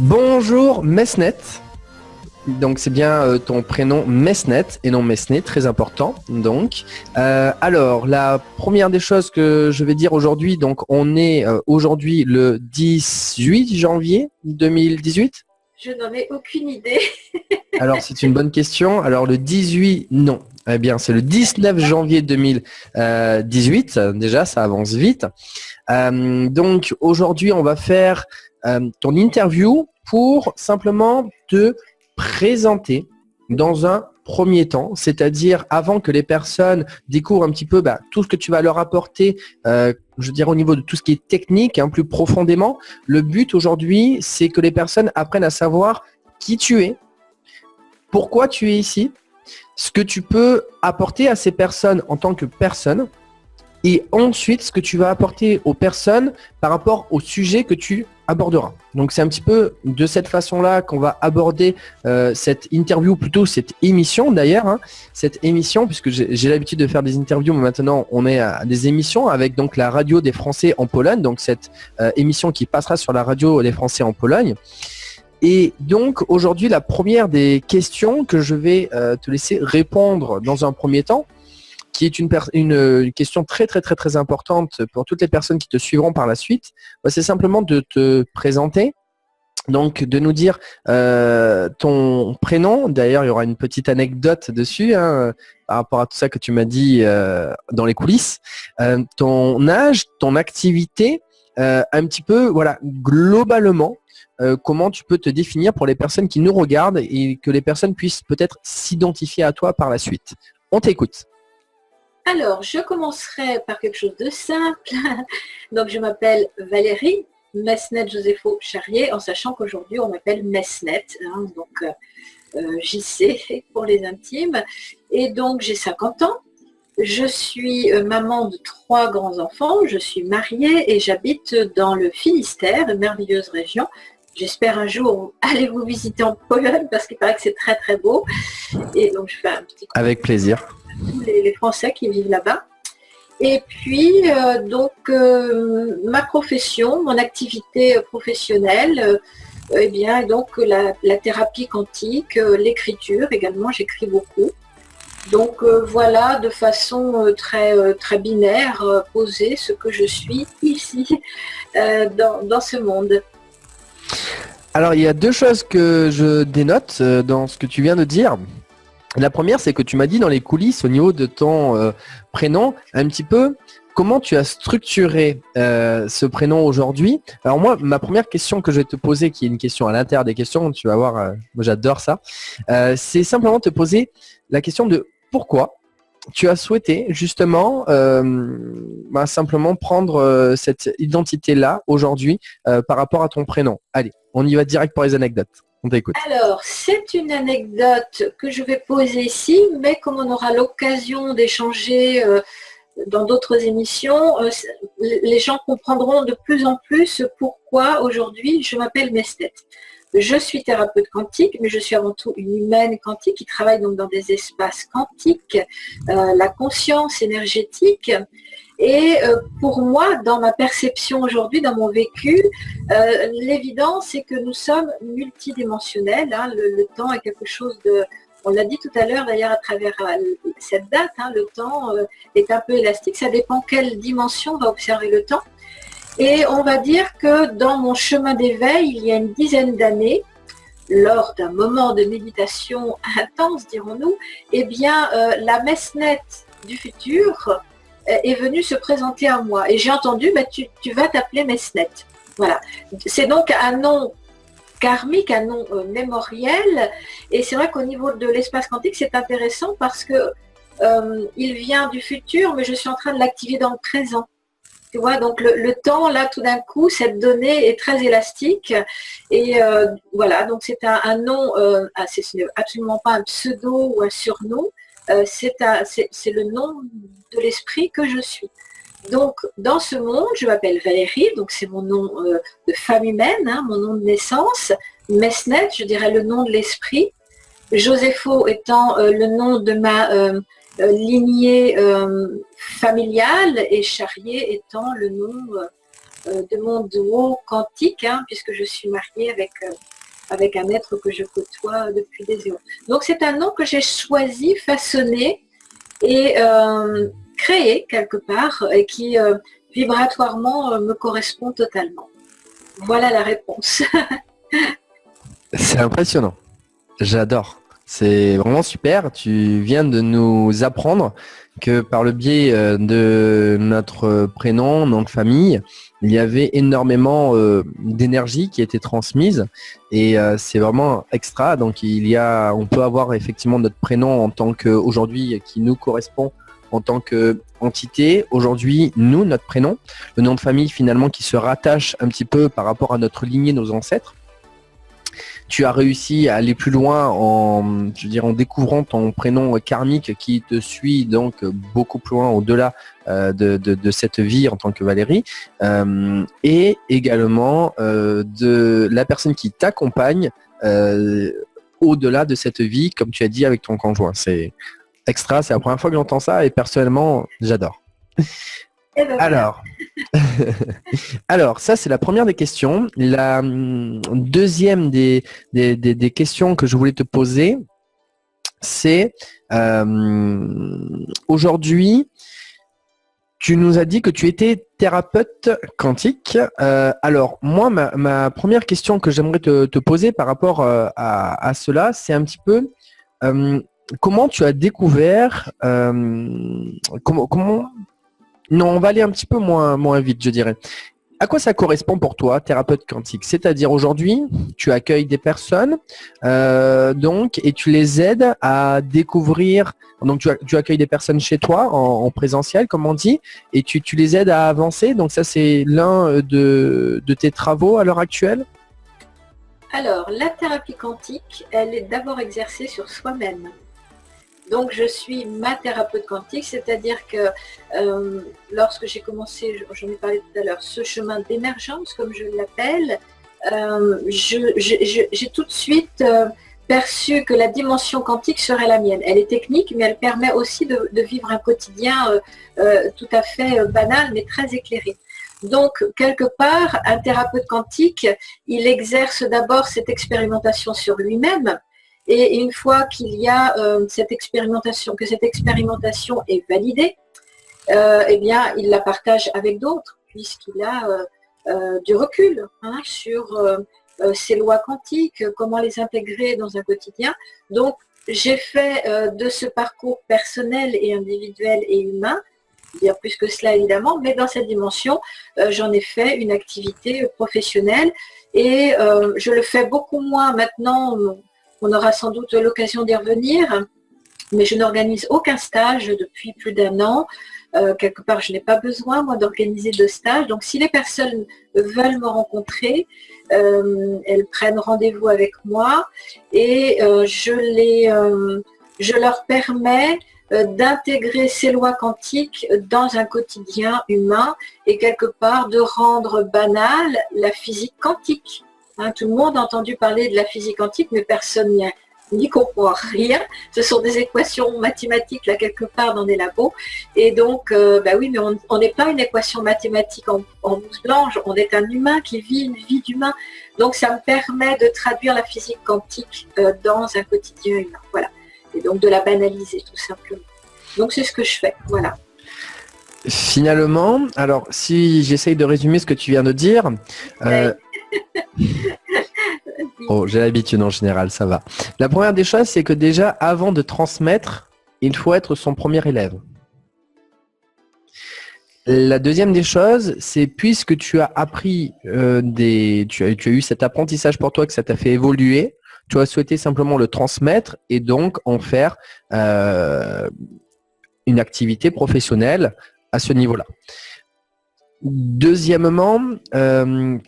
Bonjour Mesnet, donc c'est bien ton prénom Mesnet et non Mesnet, très important donc. Alors la première des choses que je vais dire aujourd'hui, donc on est aujourd'hui le 18 janvier 2018. Je n'en ai aucune idée. Alors c'est une bonne question, alors le 18, non. Eh bien, c'est le 19 janvier 2018. Déjà, ça avance vite. Donc, aujourd'hui, on va faire ton interview pour simplement te présenter dans un premier temps, c'est-à-dire avant que les personnes découvrent un petit peu tout ce que tu vas leur apporter, je dirais au niveau de tout ce qui est technique, plus profondément. Le but aujourd'hui, c'est que les personnes apprennent à savoir qui tu es, pourquoi tu es ici, ce que tu peux apporter à ces personnes en tant que personne, et ensuite ce que tu vas apporter aux personnes par rapport au sujet que tu aborderas. Donc c'est un petit peu de cette façon-là qu'on va aborder cette interview, plutôt cette émission d'ailleurs, cette émission, puisque j'ai l'habitude de faire des interviews, mais maintenant on est à des émissions avec donc la radio des Français en Pologne, donc cette émission qui passera sur la radio des Français en Pologne. Et donc aujourd'hui, la première des questions que je vais te laisser répondre dans un premier temps, qui est une question très très très très importante pour toutes les personnes qui te suivront par la suite, c'est simplement de te présenter, donc de nous dire ton prénom. D'ailleurs, il y aura une petite anecdote dessus par rapport à tout ça que tu m'as dit dans les coulisses, ton âge, ton activité, un petit peu, voilà, globalement, comment tu peux te définir pour les personnes qui nous regardent et que les personnes puissent peut-être s'identifier à toi par la suite. On t'écoute. Alors, je commencerai par quelque chose de simple. Donc, je m'appelle Valérie Mesnet Josepho Charrier, en sachant qu'aujourd'hui, on m'appelle Mesnet, donc JC pour les intimes. Et donc, j'ai 50 ans. Je suis maman de 3 grands-enfants. Je suis mariée et j'habite dans le Finistère, une merveilleuse région. J'espère un jour aller vous visiter en Pologne parce qu'il paraît que c'est très très beau. Et donc, je fais un petit coup. Avec plaisir. Tous les Français qui vivent là-bas. Et puis, ma profession, mon activité professionnelle, eh bien, donc la thérapie quantique, l'écriture également, j'écris beaucoup. Donc voilà, de façon très, très binaire, posée, ce que je suis ici, dans ce monde. Alors, il y a deux choses que je dénote dans ce que tu viens de dire. La première, c'est que tu m'as dit dans les coulisses, au niveau de ton prénom, un petit peu comment tu as structuré ce prénom aujourd'hui. Alors moi, ma première question que je vais te poser, qui est une question à l'intérieur des questions, tu vas voir, moi j'adore ça, c'est simplement te poser la question de pourquoi tu as souhaité justement simplement prendre cette identité-là aujourd'hui par rapport à ton prénom. Allez, on y va direct pour les anecdotes. On t'écoute. Alors, c'est une anecdote que je vais poser ici, mais comme on aura l'occasion d'échanger dans d'autres émissions, les gens comprendront de plus en plus pourquoi aujourd'hui je m'appelle Mesnet. Je suis thérapeute quantique, mais je suis avant tout une humaine quantique qui travaille donc dans des espaces quantiques, la conscience énergétique. Et pour moi, dans ma perception aujourd'hui, dans mon vécu, l'évidence, c'est que nous sommes multidimensionnels. Le temps est quelque chose de... On l'a dit tout à l'heure d'ailleurs à travers cette date, le temps est un peu élastique. Ça dépend quelle dimension on va observer le temps. Et on va dire que dans mon chemin d'éveil, il y a une dizaine d'années, lors d'un moment de méditation intense, dirons-nous, eh bien, la Mesnet du futur est venue se présenter à moi. Et j'ai entendu, tu vas t'appeler Mesnet. Voilà. C'est donc un nom karmique, un nom mémoriel. Et c'est vrai qu'au niveau de l'espace quantique, c'est intéressant parce que il vient du futur, mais je suis en train de l'activer dans le présent. Tu vois, donc le temps, là, tout d'un coup, cette donnée est très élastique. Et voilà, donc c'est un nom, c'est absolument pas un pseudo ou un surnom, c'est le nom de l'esprit que je suis. Donc, dans ce monde, je m'appelle Valérie, donc c'est mon nom de femme humaine, mon nom de naissance. Mesnet, je dirais le nom de l'esprit. Josepho étant le nom de ma lignée familiale et Charrier étant le nom de mon duo quantique, hein, puisque je suis mariée avec un être que je côtoie depuis des éons. Donc c'est un nom que j'ai choisi, façonné et créé quelque part et qui vibratoirement me correspond totalement. Voilà la réponse. C'est impressionnant. J'adore. C'est vraiment super. Tu viens de nous apprendre que par le biais de notre prénom, nom de famille, il y avait énormément d'énergie qui était transmise et c'est vraiment extra. Donc on peut avoir effectivement notre prénom en tant qu'aujourd'hui qui nous correspond en tant qu'entité. Aujourd'hui, nous, notre prénom, le nom de famille finalement qui se rattache un petit peu par rapport à notre lignée, nos ancêtres. Tu as réussi à aller plus loin en découvrant ton prénom karmique qui te suit donc beaucoup plus loin au-delà de cette vie en tant que Valérie et également de la personne qui t'accompagne au-delà de cette vie, comme tu as dit, avec ton conjoint. C'est extra, c'est la première fois que j'entends ça et personnellement, j'adore. Alors, ça c'est la première des questions. La deuxième des questions que je voulais te poser, c'est aujourd'hui, tu nous as dit que tu étais thérapeute quantique. Alors, moi, ma première question que j'aimerais te poser par rapport à cela, c'est un petit peu comment tu as découvert, Non, on va aller un petit peu moins vite, je dirais. À quoi ça correspond pour toi, thérapeute quantique? C'est-à-dire aujourd'hui, tu accueilles des personnes et tu les aides à découvrir. Donc, tu accueilles des personnes chez toi en présentiel, comme on dit, et tu les aides à avancer. Donc, ça, c'est l'un de tes travaux à l'heure actuelle? Alors, la thérapie quantique, elle est d'abord exercée sur soi-même. Donc, je suis ma thérapeute quantique, c'est-à-dire que lorsque j'ai commencé, j'en ai parlé tout à l'heure, ce chemin d'émergence, comme je l'appelle, j'ai tout de suite perçu que la dimension quantique serait la mienne. Elle est technique, mais elle permet aussi de vivre un quotidien tout à fait banal, mais très éclairé. Donc, quelque part, un thérapeute quantique, il exerce d'abord cette expérimentation sur lui-même. Et une fois qu'il y a cette expérimentation est validée, eh bien, il la partage avec d'autres, puisqu'il a du recul sur ces lois quantiques, comment les intégrer dans un quotidien. Donc, j'ai fait de ce parcours personnel et individuel et humain, bien plus que cela évidemment, mais dans cette dimension, j'en ai fait une activité professionnelle et je le fais beaucoup moins maintenant. On aura sans doute l'occasion d'y revenir, mais je n'organise aucun stage depuis plus d'un an. Quelque part, je n'ai pas besoin, moi, d'organiser de stage. Donc, si les personnes veulent me rencontrer, elles prennent rendez-vous avec moi et je leur permets d'intégrer ces lois quantiques dans un quotidien humain et quelque part de rendre banale la physique quantique. Tout le monde a entendu parler de la physique quantique, mais personne n'y comprend rien. Ce sont des équations mathématiques là quelque part dans des labos. Et donc, oui, mais on n'est pas une équation mathématique en blouse blanche. On est un humain qui vit une vie d'humain. Donc, ça me permet de traduire la physique quantique dans un quotidien humain. Voilà. Et donc de la banaliser tout simplement. Donc, c'est ce que je fais. Voilà. Finalement, alors si j'essaye de résumer ce que tu viens de dire. Oh, j'ai l'habitude en général, ça va. La première des choses, c'est que déjà, avant de transmettre, il faut être son premier élève. La deuxième des choses, c'est puisque tu as appris tu as eu cet apprentissage pour toi, que ça t'a fait évoluer, tu as souhaité simplement le transmettre et donc en faire une activité professionnelle à ce niveau-là. Deuxièmement,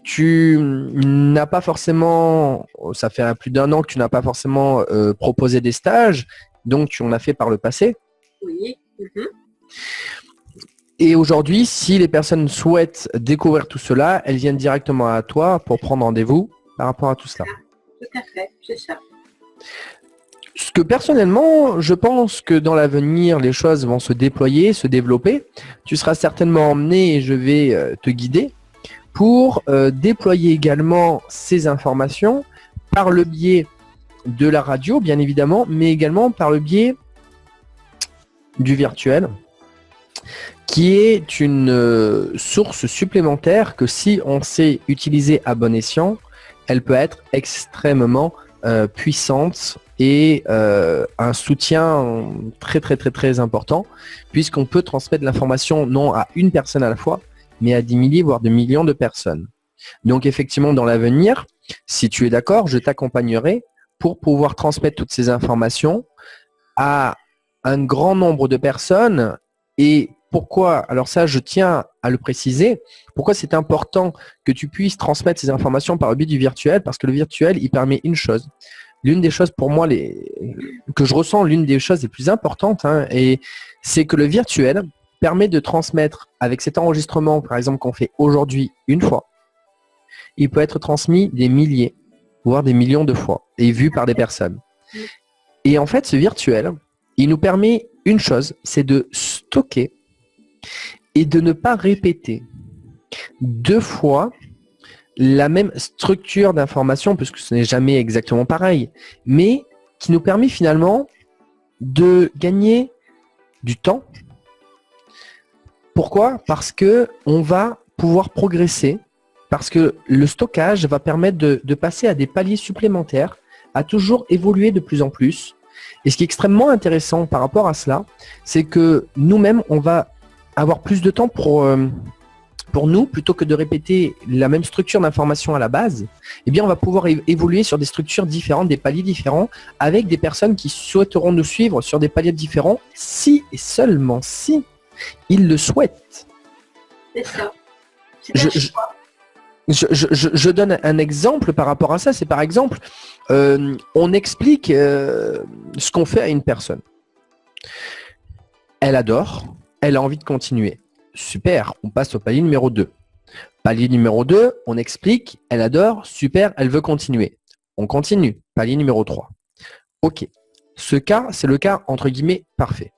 tu n'as pas forcément, ça fait plus d'un an que tu n'as pas forcément proposé des stages, donc tu en as fait par le passé. Oui. Mm-hmm. Et aujourd'hui, si les personnes souhaitent découvrir tout cela, elles viennent directement à toi pour prendre rendez-vous par rapport à tout cela. Tout à fait, c'est ça. Ce que personnellement, je pense que dans l'avenir, les choses vont se déployer, se développer. Tu seras certainement emmené et je vais te guider pour déployer également ces informations par le biais de la radio, bien évidemment, mais également par le biais du virtuel, qui est une source supplémentaire que si on sait utiliser à bon escient, elle peut être extrêmement puissante et un soutien très très très très important, puisqu'on peut transmettre l'information non à une personne à la fois, mais à des milliers voire des millions de personnes. Donc effectivement, dans l'avenir, si tu es d'accord, je t'accompagnerai pour pouvoir transmettre toutes ces informations à un grand nombre de personnes. Et pourquoi, alors ça je tiens à le préciser, pourquoi c'est important que tu puisses transmettre ces informations par le biais du virtuel, parce que le virtuel, il permet une chose. L'une des choses pour moi que je ressens, l'une des choses les plus importantes, et c'est que le virtuel permet de transmettre avec cet enregistrement, par exemple, qu'on fait aujourd'hui une fois, il peut être transmis des milliers, voire des millions de fois, et vu par des personnes. Et en fait, ce virtuel, il nous permet une chose, c'est de stocker et de ne pas répéter 2 fois la même structure d'information, puisque ce n'est jamais exactement pareil, mais qui nous permet finalement de gagner du temps. Pourquoi ? Parce que on va pouvoir progresser, parce que le stockage va permettre de passer à des paliers supplémentaires, à toujours évoluer de plus en plus. Et ce qui est extrêmement intéressant par rapport à cela, c'est que nous-mêmes, on va avoir plus de temps pour nous, plutôt que de répéter la même structure d'information à la base, eh bien, on va pouvoir évoluer sur des structures différentes, des paliers différents, avec des personnes qui souhaiteront nous suivre sur des paliers différents, si et seulement si ils le souhaitent. C'est ça. C'est un choix. Je donne un exemple par rapport à ça. C'est par exemple, on explique ce qu'on fait à une personne. Elle adore, elle a envie de continuer. Super, on passe au palier numéro 2. Palier numéro 2, on explique, elle adore, super, elle veut continuer. On continue. Palier numéro 3. Ok. Ce cas, c'est le cas entre guillemets parfait.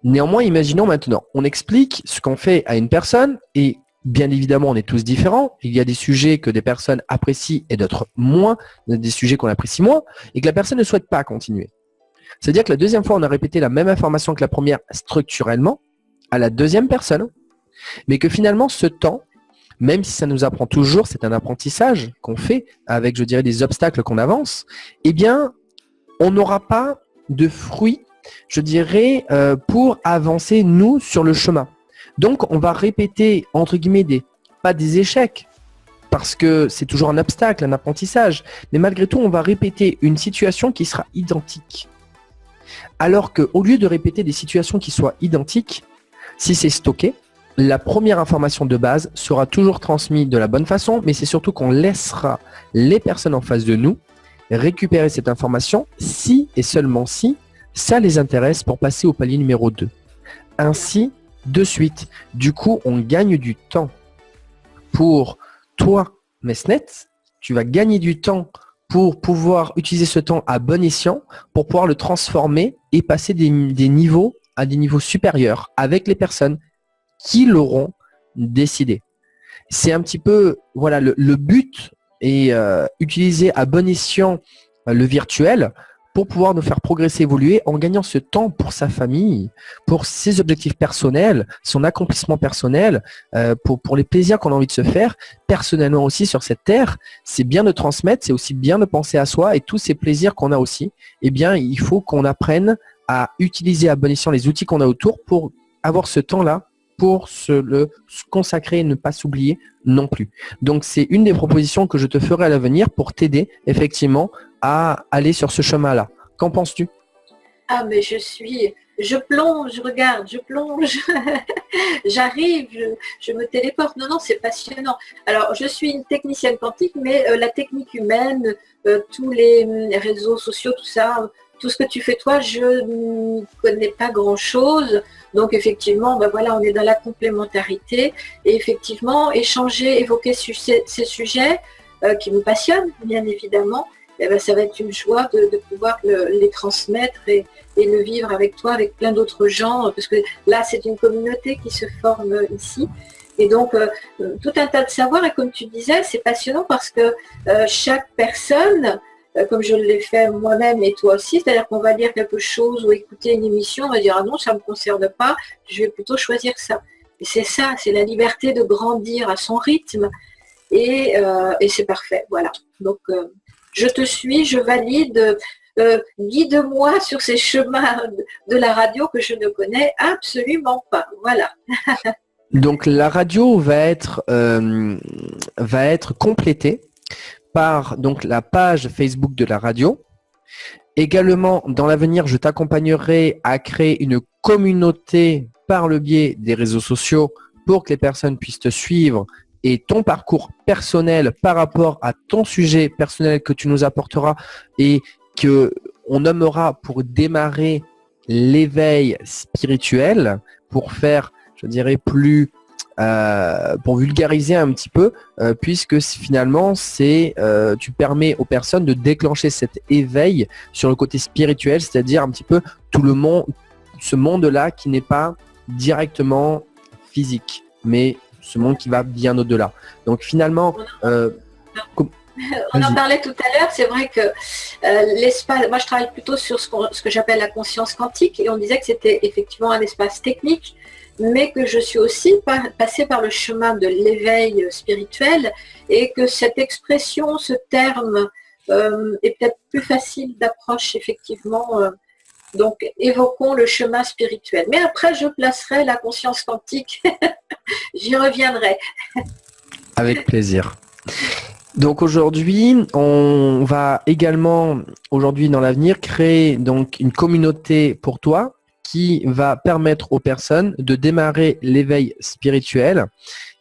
Néanmoins, imaginons maintenant, on explique ce qu'on fait à une personne et bien évidemment, on est tous différents. Il y a des sujets que des personnes apprécient et d'autres moins, des sujets qu'on apprécie moins et que la personne ne souhaite pas continuer. C'est-à-dire que la deuxième fois, on a répété la même information que la première structurellement à la deuxième personne, mais que finalement, ce temps, même si ça nous apprend toujours, c'est un apprentissage qu'on fait avec, je dirais, des obstacles qu'on avance, eh bien, on n'aura pas de fruits, je dirais, pour avancer, nous, sur le chemin. Donc, on va répéter, entre guillemets, pas des échecs, parce que c'est toujours un obstacle, un apprentissage, mais malgré tout, on va répéter une situation qui sera identique. Alors qu'au lieu de répéter des situations qui soient identiques, si c'est stocké, la première information de base sera toujours transmise de la bonne façon, mais c'est surtout qu'on laissera les personnes en face de nous récupérer cette information si et seulement si ça les intéresse pour passer au palier numéro 2. Ainsi, de suite. Du coup, on gagne du temps. Pour toi, Mesnet, tu vas gagner du temps pour pouvoir utiliser ce temps à bon escient, pour pouvoir le transformer et passer des niveaux à des niveaux supérieurs avec les personnes qui l'auront décidé. C'est un petit peu, voilà, le but est utiliser à bon escient le virtuel pour pouvoir nous faire progresser, évoluer en gagnant ce temps pour sa famille, pour ses objectifs personnels, son accomplissement personnel, pour les plaisirs qu'on a envie de se faire, personnellement aussi sur cette terre. C'est bien de transmettre, c'est aussi bien de penser à soi et tous ces plaisirs qu'on a aussi. Eh bien, il faut qu'on apprenne à utiliser à bon escient les outils qu'on a autour pour avoir ce temps-là, pour se consacrer et ne pas s'oublier non plus. Donc, c'est une des propositions que je te ferai à l'avenir pour t'aider effectivement à aller sur ce chemin-là. Qu'en penses-tu ? Ah, mais je plonge, je regarde, je plonge, j'arrive, je me téléporte. Non, c'est passionnant. Alors, je suis une technicienne quantique, mais la technique humaine, tous les réseaux sociaux, tout ça, tout ce que tu fais toi, je ne connais pas grand-chose. Donc, effectivement, ben voilà, on est dans la complémentarité. Et effectivement, échanger, évoquer ces sujets qui nous passionnent, bien évidemment, eh ben, ça va être une joie de pouvoir les transmettre et le vivre avec toi, avec plein d'autres gens, parce que là, c'est une communauté qui se forme ici. Et donc, tout un tas de savoirs. Et comme tu disais, c'est passionnant parce que chaque personne, comme je l'ai fait moi-même et toi aussi, c'est-à-dire qu'on va lire quelque chose ou écouter une émission, on va dire ah non, ça ne me concerne pas, je vais plutôt choisir ça. Et c'est ça, c'est la liberté de grandir à son rythme et c'est parfait. Voilà. Donc, je te suis, je valide. Guide-moi sur ces chemins de la radio que je ne connais absolument pas. Voilà. Donc la radio va être complétée par donc la page Facebook de la radio. Également, dans l'avenir, je t'accompagnerai à créer une communauté par le biais des réseaux sociaux pour que les personnes puissent te suivre et ton parcours personnel par rapport à ton sujet personnel que tu nous apporteras et que on nommera pour démarrer l'éveil spirituel, pour faire, je dirais, plus pour vulgariser un petit peu, puisque finalement tu permets aux personnes de déclencher cet éveil sur le côté spirituel, c'est-à-dire un petit peu tout le monde, ce monde-là qui n'est pas directement physique, mais ce monde qui va bien au-delà. Donc finalement, on en parlait tout à l'heure, c'est vrai que l'espace, moi je travaille plutôt sur ce que j'appelle la conscience quantique, et on disait que c'était effectivement un espace technique, mais que je suis aussi passée par le chemin de l'éveil spirituel, et que cette expression, ce terme est peut-être plus facile d'approche effectivement. Donc évoquons le chemin spirituel. Mais après je placerai la conscience quantique, j'y reviendrai. Avec plaisir. Donc aujourd'hui, on va également, aujourd'hui dans l'avenir, créer donc une communauté pour toi qui va permettre aux personnes de démarrer l'éveil spirituel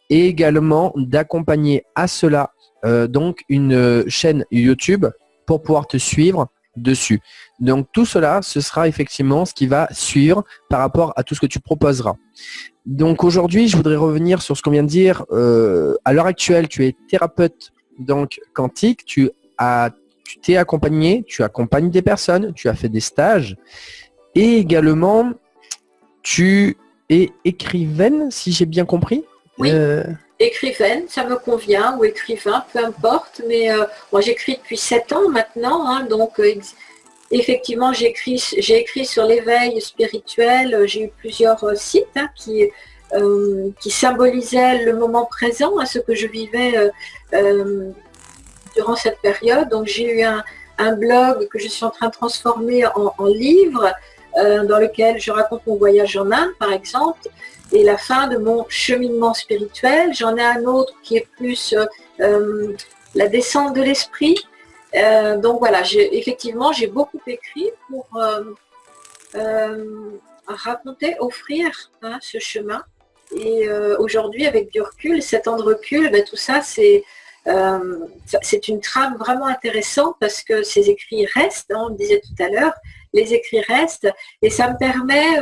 et également d'accompagner à cela donc une chaîne YouTube pour pouvoir te suivre dessus. Donc tout cela, ce sera effectivement ce qui va suivre par rapport à tout ce que tu proposeras. Donc aujourd'hui, je voudrais revenir sur ce qu'on vient de dire. À l'heure actuelle, tu es thérapeute donc quantique, tu t'es accompagné, tu accompagnes des personnes, tu as fait des stages et également tu es écrivaine, si j'ai bien compris. Oui, écrivaine, ça me convient, ou écrivain, peu importe, mais moi j'écris depuis 7 ans maintenant, hein, donc effectivement j'ai écrit sur l'éveil spirituel, j'ai eu plusieurs sites hein, qui symbolisaient le moment présent, à ce que je vivais durant cette période. Donc j'ai eu un blog que je suis en train de transformer en livre, dans lequel je raconte mon voyage en Inde, par exemple, et la fin de mon cheminement spirituel. J'en ai un autre qui est plus la descente de l'esprit. Donc voilà, effectivement, j'ai beaucoup écrit pour raconter, offrir hein, ce chemin. Et aujourd'hui, avec du recul, 7 ans de recul, ben, tout ça, c'est une trame vraiment intéressante parce que ces écrits restent, hein, on le disait tout à l'heure, les écrits restent et ça me permet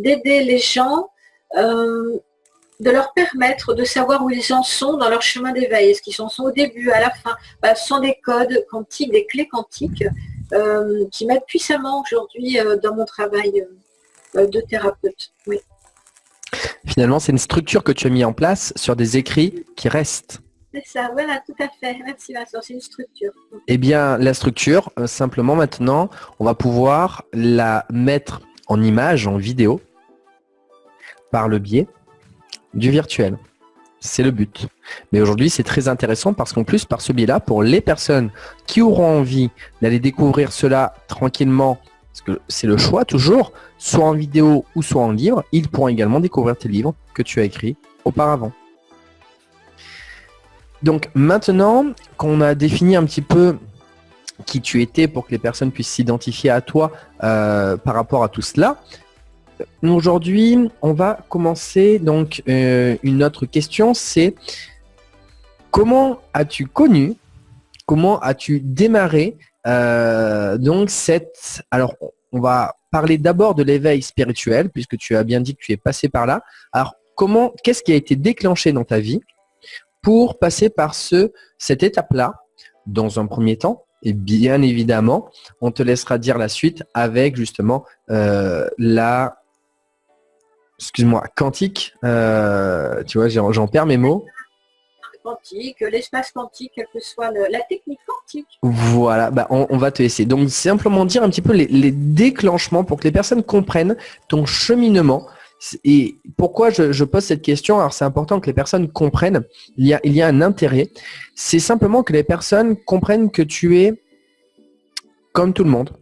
d'aider les gens, de leur permettre de savoir où ils en sont dans leur chemin d'éveil. Est-ce qu'ils en sont au début, à la fin? Ce sont des codes quantiques, des clés quantiques qui m'aident puissamment aujourd'hui dans mon travail de thérapeute. Oui. Finalement, c'est une structure que tu as mis en place sur des écrits qui restent. C'est ça, voilà, tout à fait. Merci Vincent, c'est une structure. Eh bien, la structure, simplement maintenant, on va pouvoir la mettre en image, en vidéo, par le biais du virtuel. C'est le but. Mais aujourd'hui, c'est très intéressant parce qu'en plus, par ce biais-là, pour les personnes qui auront envie d'aller découvrir cela tranquillement, parce que c'est le choix toujours, soit en vidéo ou soit en livre, ils pourront également découvrir tes livres que tu as écrits auparavant. Donc maintenant qu'on a défini un petit peu qui tu étais pour que les personnes puissent s'identifier à toi par rapport à tout cela, aujourd'hui on va commencer donc une autre question, c'est comment as-tu connu, comment as-tu démarré donc alors on va parler d'abord de l'éveil spirituel puisque tu as bien dit que tu es passé par là. Alors qu'est-ce qui a été déclenché dans ta vie pour passer par cette étape-là, dans un premier temps, et bien évidemment, on te laissera dire la suite avec justement excuse-moi, quantique. Tu vois, j'en perds mes mots. Quantique, l'espace quantique, quelle que soit la technique quantique. Voilà, bah, on va te laisser. Donc, simplement dire un petit peu les déclenchements pour que les personnes comprennent ton cheminement. Et pourquoi je pose cette question? Alors, c'est important que les personnes comprennent. Il y a un intérêt. C'est simplement que les personnes comprennent que tu es comme tout le monde.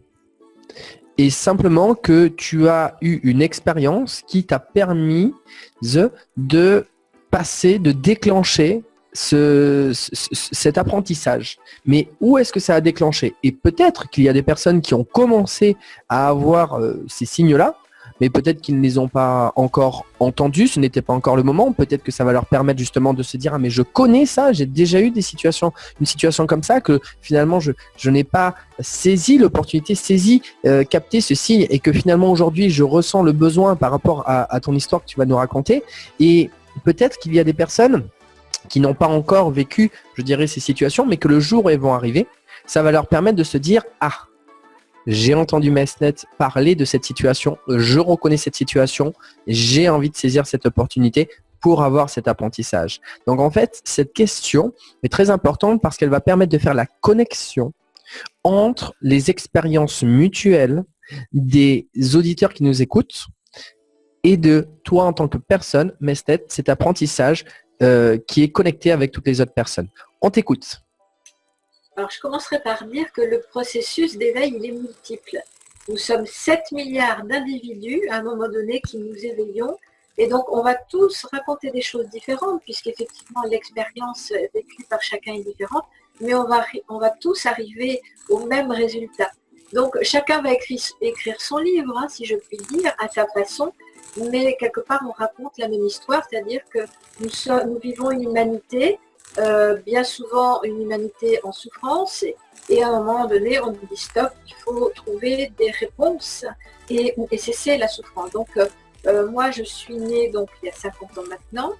Et simplement que tu as eu une expérience qui t'a permis de passer, de déclencher cet apprentissage. Mais où est-ce que ça a déclenché? Et peut-être qu'il y a des personnes qui ont commencé à avoir ces signes-là, mais peut-être qu'ils ne les ont pas encore entendus, ce n'était pas encore le moment. Peut-être que ça va leur permettre justement de se dire « Ah mais je connais ça, j'ai déjà eu une situation comme ça que finalement je n'ai pas saisi l'opportunité, capté ce signe et que finalement aujourd'hui je ressens le besoin par rapport à ton histoire que tu vas nous raconter. » Et peut-être qu'il y a des personnes qui n'ont pas encore vécu, je dirais, ces situations, mais que le jour où elles vont arriver, ça va leur permettre de se dire « Ah, j'ai entendu Mesnet parler de cette situation, je reconnais cette situation, j'ai envie de saisir cette opportunité pour avoir cet apprentissage. » Donc en fait, cette question est très importante parce qu'elle va permettre de faire la connexion entre les expériences mutuelles des auditeurs qui nous écoutent et de toi en tant que personne, Mesnet, cet apprentissage qui est connecté avec toutes les autres personnes. On t'écoute. Alors, je commencerai par dire que le processus d'éveil, il est multiple. Nous sommes 7 milliards d'individus, à un moment donné, qui nous éveillons. Et donc, on va tous raconter des choses différentes, puisqu'effectivement, l'expérience vécue par chacun est différente. Mais on va tous arriver au même résultat. Donc, chacun va écrire son livre, hein, si je puis dire, à sa façon. Mais quelque part, on raconte la même histoire, c'est-à-dire que nous vivons une humanité, bien souvent une humanité en souffrance, et à un moment donné, on nous dit stop, il faut trouver des réponses et cesser la souffrance. Donc, moi, je suis née donc, il y a 50 ans maintenant.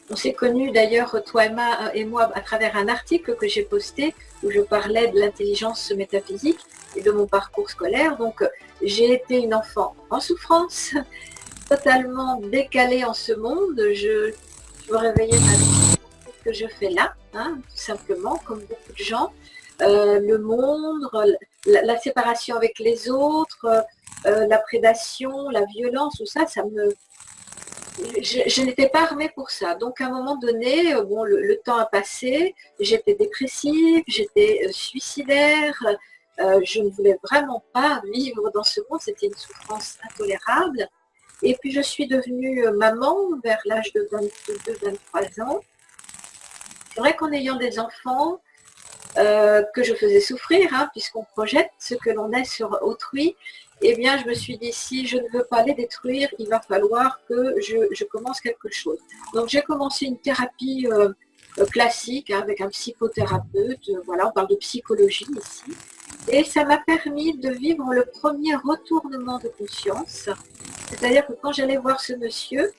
On s'est connus d'ailleurs, toi et moi, à travers un article que j'ai posté où je parlais de l'intelligence métaphysique et de mon parcours scolaire. Donc, j'ai été une enfant en souffrance, totalement décalée en ce monde. Je me réveillais maintenant, ce que je fais là, hein, tout simplement, comme beaucoup de gens. Le monde, la séparation avec les autres, la prédation, la violence, tout ça, je n'étais pas armée pour ça. Donc, à un moment donné, bon, le temps a passé, j'étais dépressive, j'étais suicidaire, je ne voulais vraiment pas vivre dans ce monde, c'était une souffrance intolérable. Et puis, je suis devenue maman vers l'âge de 22-23 ans. C'est vrai qu'en ayant des enfants, que je faisais souffrir, hein, puisqu'on projette ce que l'on est sur autrui, eh bien, je me suis dit, si je ne veux pas les détruire, il va falloir que je commence quelque chose. Donc, j'ai commencé une thérapie classique hein, avec un psychothérapeute. Voilà, on parle de psychologie ici. Et ça m'a permis de vivre le premier retournement de conscience. C'est-à-dire que quand j'allais voir ce monsieur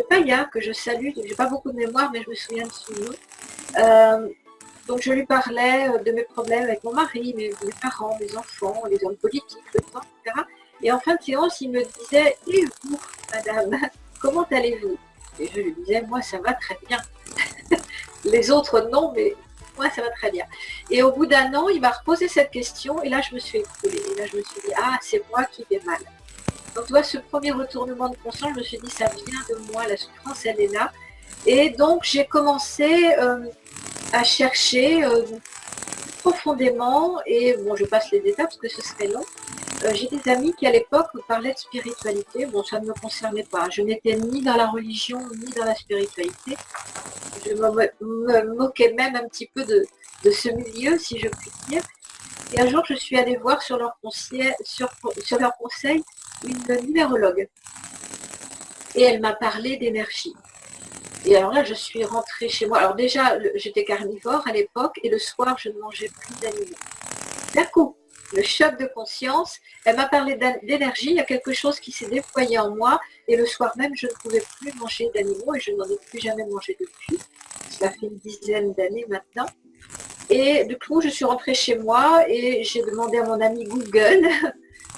Paya, que je salue, je n'ai pas beaucoup de mémoire, mais je me souviens de son nom. Donc je lui parlais de mes problèmes avec mon mari, mes parents, mes enfants, les hommes politiques, le temps, etc. Et en fin de séance, il me disait « Et vous, madame, comment allez-vous » Et je lui disais « Moi, ça va très bien. » Les autres, non, mais moi, ça va très bien. Et au bout d'un an, il m'a reposé cette question et là, je me suis écroulée. Et là, je me suis dit « Ah, c'est moi qui vais mal. » Donc, tu vois, ce premier retournement de conscience, je me suis dit « Ça vient de moi, la souffrance, elle est là. » Et donc, j'ai commencé à chercher profondément, et bon, je passe les détails parce que ce serait long. J'ai des amis qui à l'époque me parlaient de spiritualité. Bon, ça ne me concernait pas. Je n'étais ni dans la religion, ni dans la spiritualité. Je me moquais même un petit peu de ce milieu, si je puis dire. Et un jour, je suis allée voir sur leur conseil une numérologue. Et elle m'a parlé d'énergie. Et alors là, je suis rentrée chez moi. Alors déjà, j'étais carnivore à l'époque et le soir, je ne mangeais plus d'aliments. D'un coup, le choc de conscience, elle m'a parlé d'énergie, il y a quelque chose qui s'est déployé en moi et le soir même, je ne pouvais plus manger d'animaux et je n'en ai plus jamais mangé depuis. Ça fait une dizaine d'années maintenant. Et du coup, je suis rentrée chez moi et j'ai demandé à mon ami Google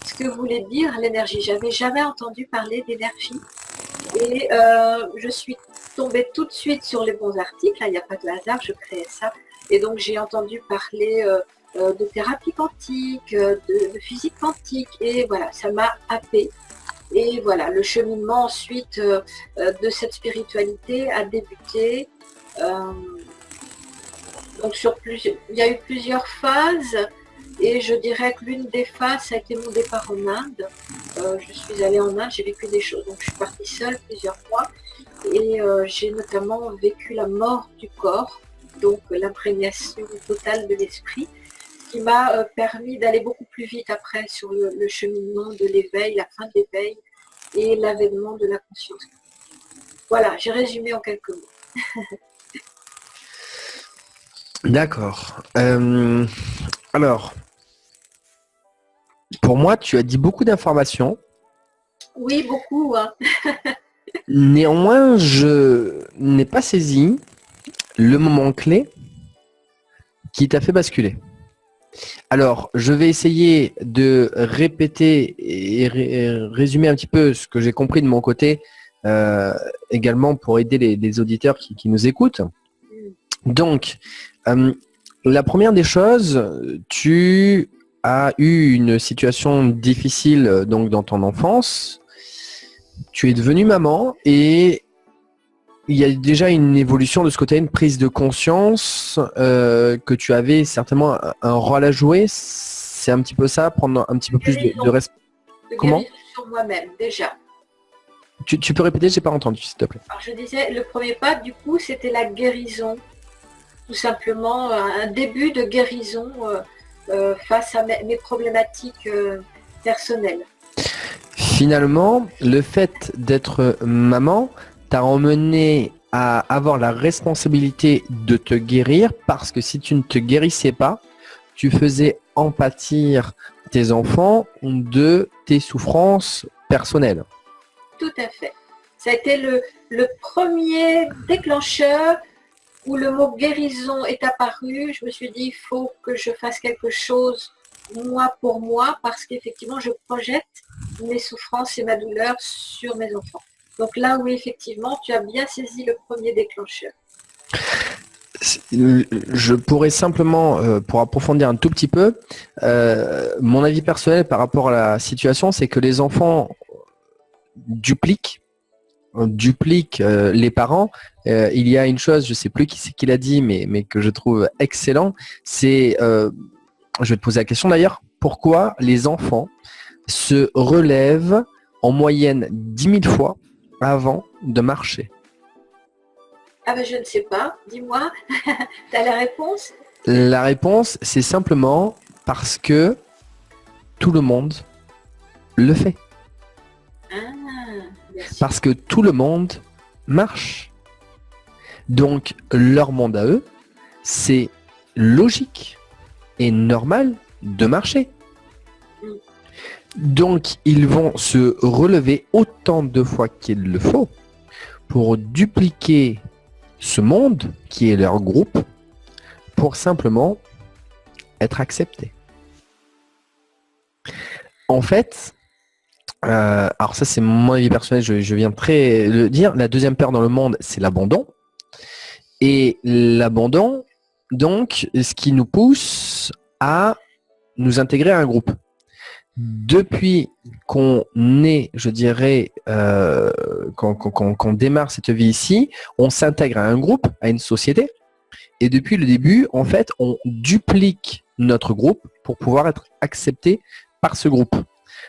ce que voulait dire l'énergie. J'avais jamais entendu parler d'énergie. Et je suis tombée tout de suite sur les bons articles. Là, il n'y a pas de hasard, je créais ça. Et donc, j'ai entendu parler de thérapie quantique, de physique quantique. Et voilà, ça m'a happée. Et voilà, le cheminement ensuite de cette spiritualité a débuté. Donc, il y a eu plusieurs phases. Et je dirais que l'une des phases, ça a été mon départ en Inde. Je suis allée en Inde, j'ai vécu des choses. Donc, je suis partie seule plusieurs fois. Et j'ai notamment vécu la mort du corps, donc l'imprégnation totale de l'esprit, qui m'a permis d'aller beaucoup plus vite après sur le cheminement de l'éveil, la fin de l'éveil et l'avènement de la conscience. Voilà, j'ai résumé en quelques mots. D'accord. Alors, pour moi, tu as dit beaucoup d'informations. Oui, beaucoup. Hein. Néanmoins, je n'ai pas saisi le moment clé qui t'a fait basculer. Alors, je vais essayer de répéter et résumer un petit peu ce que j'ai compris de mon côté, également pour aider les auditeurs qui nous écoutent. Donc, la première des choses, tu as eu une situation difficile donc dans ton enfance. Tu es devenue maman et il y a déjà une évolution de ce côté, une prise de conscience que tu avais certainement un rôle à jouer. C'est un petit peu ça, prendre un petit peu plus de respect. Comment ? Sur moi-même, déjà. Tu peux répéter, j'ai pas entendu, s'il te plaît. Alors, je disais, le premier pas, du coup, c'était la guérison. Tout simplement, un début de guérison face à mes problématiques personnelles. Finalement, le fait d'être maman t'a emmené à avoir la responsabilité de te guérir parce que si tu ne te guérissais pas, tu faisais en pâtir tes enfants de tes souffrances personnelles. Tout à fait. Ça a été le premier déclencheur où le mot guérison est apparu. Je me suis dit, il faut que je fasse quelque chose moi pour moi parce qu'effectivement, je projette mes souffrances et ma douleur sur mes enfants. Donc là, oui, effectivement, tu as bien saisi le premier déclencheur. Je pourrais simplement, pour approfondir un tout petit peu, mon avis personnel par rapport à la situation, c'est que les enfants dupliquent les parents. Il y a une chose, je ne sais plus qui c'est qui l'a dit, mais que je trouve excellent, c'est, je vais te poser la question d'ailleurs, pourquoi les enfants se relèvent en moyenne 10 000 fois avant de marcher? Ah ben je ne sais pas, dis-moi, tu as la réponse? La réponse, c'est simplement parce que tout le monde le fait. Parce que tout le monde marche. Donc, leur monde à eux, c'est logique et normal de marcher. Donc, ils vont se relever autant de fois qu'il le faut pour dupliquer ce monde qui est leur groupe pour simplement être acceptés. En fait, alors ça c'est mon avis personnel, je viens très le dire, la deuxième peur dans le monde, c'est l'abandon. Et l'abandon, donc, ce qui nous pousse à nous intégrer à un groupe. Depuis qu'on est, je dirais, qu'on démarre cette vie ici, on s'intègre à un groupe, à une société. Et depuis le début, en fait, on duplique notre groupe pour pouvoir être accepté par ce groupe.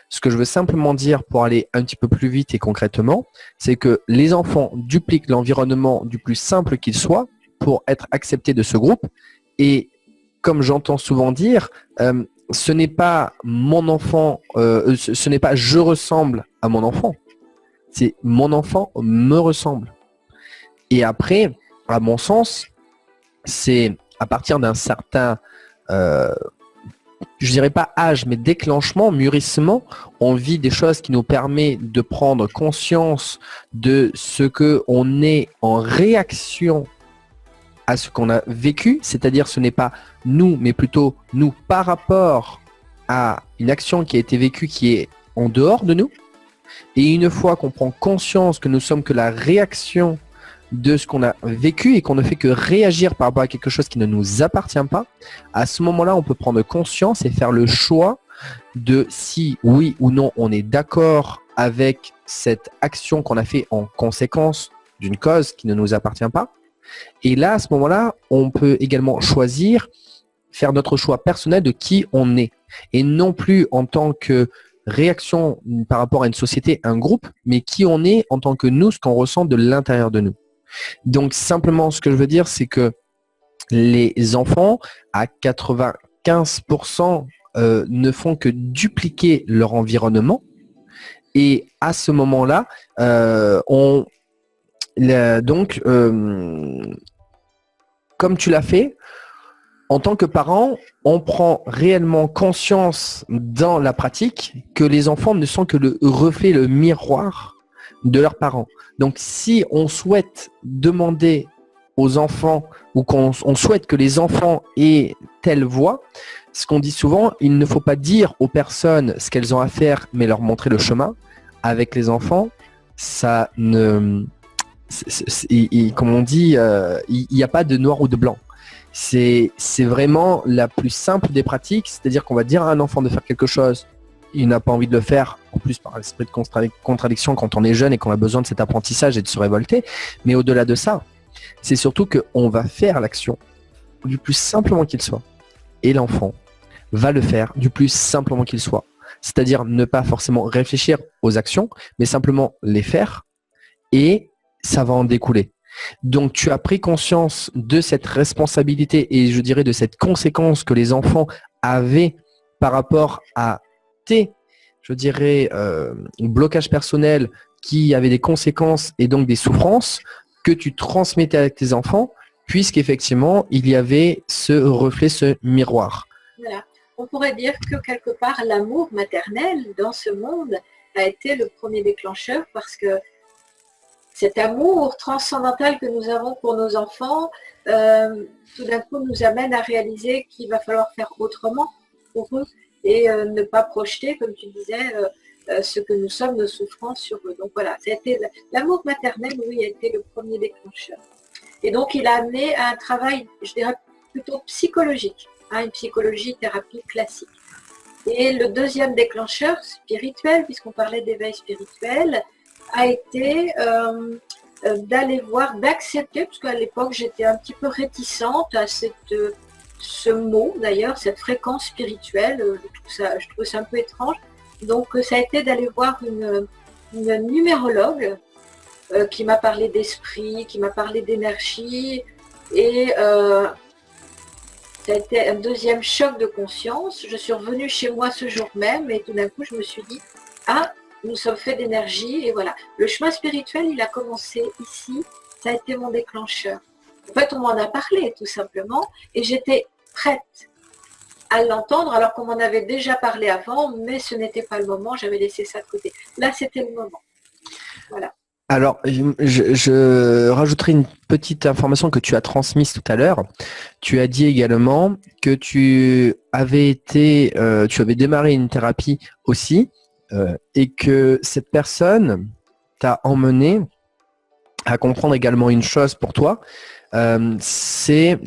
Ce que je veux simplement dire pour aller un petit peu plus vite et concrètement, c'est que les enfants dupliquent l'environnement du plus simple qu'il soit pour être acceptés de ce groupe. Et comme j'entends souvent dire, ce n'est pas mon enfant, ce n'est pas je ressemble à mon enfant, c'est mon enfant me ressemble. Et après, à mon sens, c'est à partir d'un certain, je dirais pas âge, mais déclenchement, mûrissement, on vit des choses qui nous permettent de prendre conscience de ce qu'on est en réaction à ce qu'on a vécu, c'est-à-dire ce n'est pas nous, mais plutôt nous par rapport à une action qui a été vécue qui est en dehors de nous. Et une fois qu'on prend conscience que nous sommes que la réaction de ce qu'on a vécu et qu'on ne fait que réagir par rapport à quelque chose qui ne nous appartient pas, à ce moment-là, on peut prendre conscience et faire le choix de si oui ou non on est d'accord avec cette action qu'on a fait en conséquence d'une cause qui ne nous appartient pas. Et là, à ce moment-là, on peut également choisir, faire notre choix personnel de qui on est. Et non plus en tant que réaction par rapport à une société, un groupe, mais qui on est en tant que nous, ce qu'on ressent de l'intérieur de nous. Donc simplement, ce que je veux dire, c'est que les enfants, à 95%, ne font que dupliquer leur environnement. Et à ce moment-là, comme tu l'as fait, en tant que parent, on prend réellement conscience dans la pratique que les enfants ne sont que le reflet, le miroir de leurs parents. Donc, si on souhaite demander aux enfants ou qu'on souhaite que les enfants aient telle voie, ce qu'on dit souvent, il ne faut pas dire aux personnes ce qu'elles ont à faire, mais leur montrer le chemin. Avec les enfants, ça ne... comme on dit, il n'y a pas de noir ou de blanc. C'est vraiment la plus simple des pratiques, c'est-à-dire qu'on va dire à un enfant de faire quelque chose, il n'a pas envie de le faire, en plus par l'esprit de contradiction quand on est jeune et qu'on a besoin de cet apprentissage et de se révolter. Mais au-delà de ça, c'est surtout qu'on va faire l'action du plus simplement qu'il soit. Et l'enfant va le faire du plus simplement qu'il soit. C'est-à-dire ne pas forcément réfléchir aux actions, mais simplement les faire et ça va en découler. Donc, tu as pris conscience de cette responsabilité et je dirais de cette conséquence que les enfants avaient par rapport à tes, je dirais, blocages personnels qui avaient des conséquences et donc des souffrances que tu transmettais avec tes enfants, puisqu'effectivement, il y avait ce reflet, ce miroir. Voilà. On pourrait dire que quelque part, l'amour maternel dans ce monde a été le premier déclencheur parce que cet amour transcendantal que nous avons pour nos enfants, tout d'un coup nous amène à réaliser qu'il va falloir faire autrement pour eux et ne pas projeter, comme tu disais, ce que nous sommes, nos souffrances sur eux. Donc voilà, l'amour maternel, oui, a été le premier déclencheur. Et donc il a amené à un travail, je dirais, plutôt psychologique, une psychologie thérapie classique. Et le deuxième déclencheur spirituel, puisqu'on parlait d'éveil spirituel, a été d'aller voir, d'accepter, parce qu'à l'époque j'étais un petit peu réticente à ce mot d'ailleurs, cette fréquence spirituelle, je trouve ça un peu étrange. Donc ça a été d'aller voir une numérologue qui m'a parlé d'esprit, qui m'a parlé d'énergie, et ça a été un deuxième choc de conscience. Je suis revenue chez moi ce jour même et tout d'un coup je me suis dit, nous sommes faits d'énergie et voilà. Le chemin spirituel, il a commencé ici, ça a été mon déclencheur. En fait, on m'en a parlé tout simplement et j'étais prête à l'entendre alors qu'on m'en avait déjà parlé avant, mais ce n'était pas le moment, j'avais laissé ça de côté. Là, c'était le moment. Voilà. Alors, je rajouterai une petite information que tu as transmise tout à l'heure. Tu as dit également que tu avais démarré une thérapie aussi. Et que cette personne t'a emmené à comprendre également une chose pour toi, c'est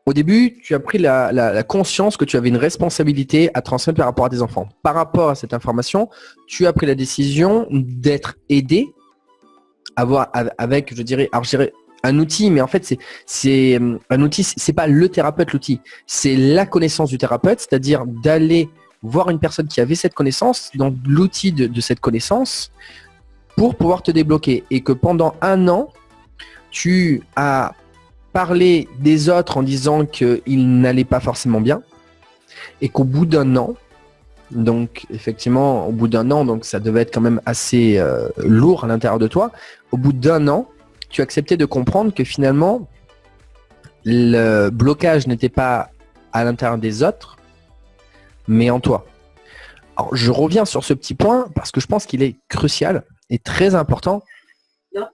au début, tu as pris la conscience que tu avais une responsabilité à transmettre par rapport à tes enfants. Par rapport à cette information, tu as pris la décision d'être aidé avec, je dirais, un outil, mais en fait, c'est un outil, c'est pas le thérapeute l'outil, c'est la connaissance du thérapeute, c'est-à-dire d'aller voir une personne qui avait cette connaissance, donc l'outil de cette connaissance, pour pouvoir te débloquer. Et que pendant 1 an, tu as parlé des autres en disant qu'ils n'allaient pas forcément bien. Et qu'au bout d'1 an, donc effectivement, au bout d'1 an, donc ça devait être quand même assez lourd à l'intérieur de toi. Au bout d'1 an, tu acceptais de comprendre que finalement, le blocage n'était pas à l'intérieur des autres, mais en toi. Alors, je reviens sur ce petit point parce que je pense qu'il est crucial et très important. Non,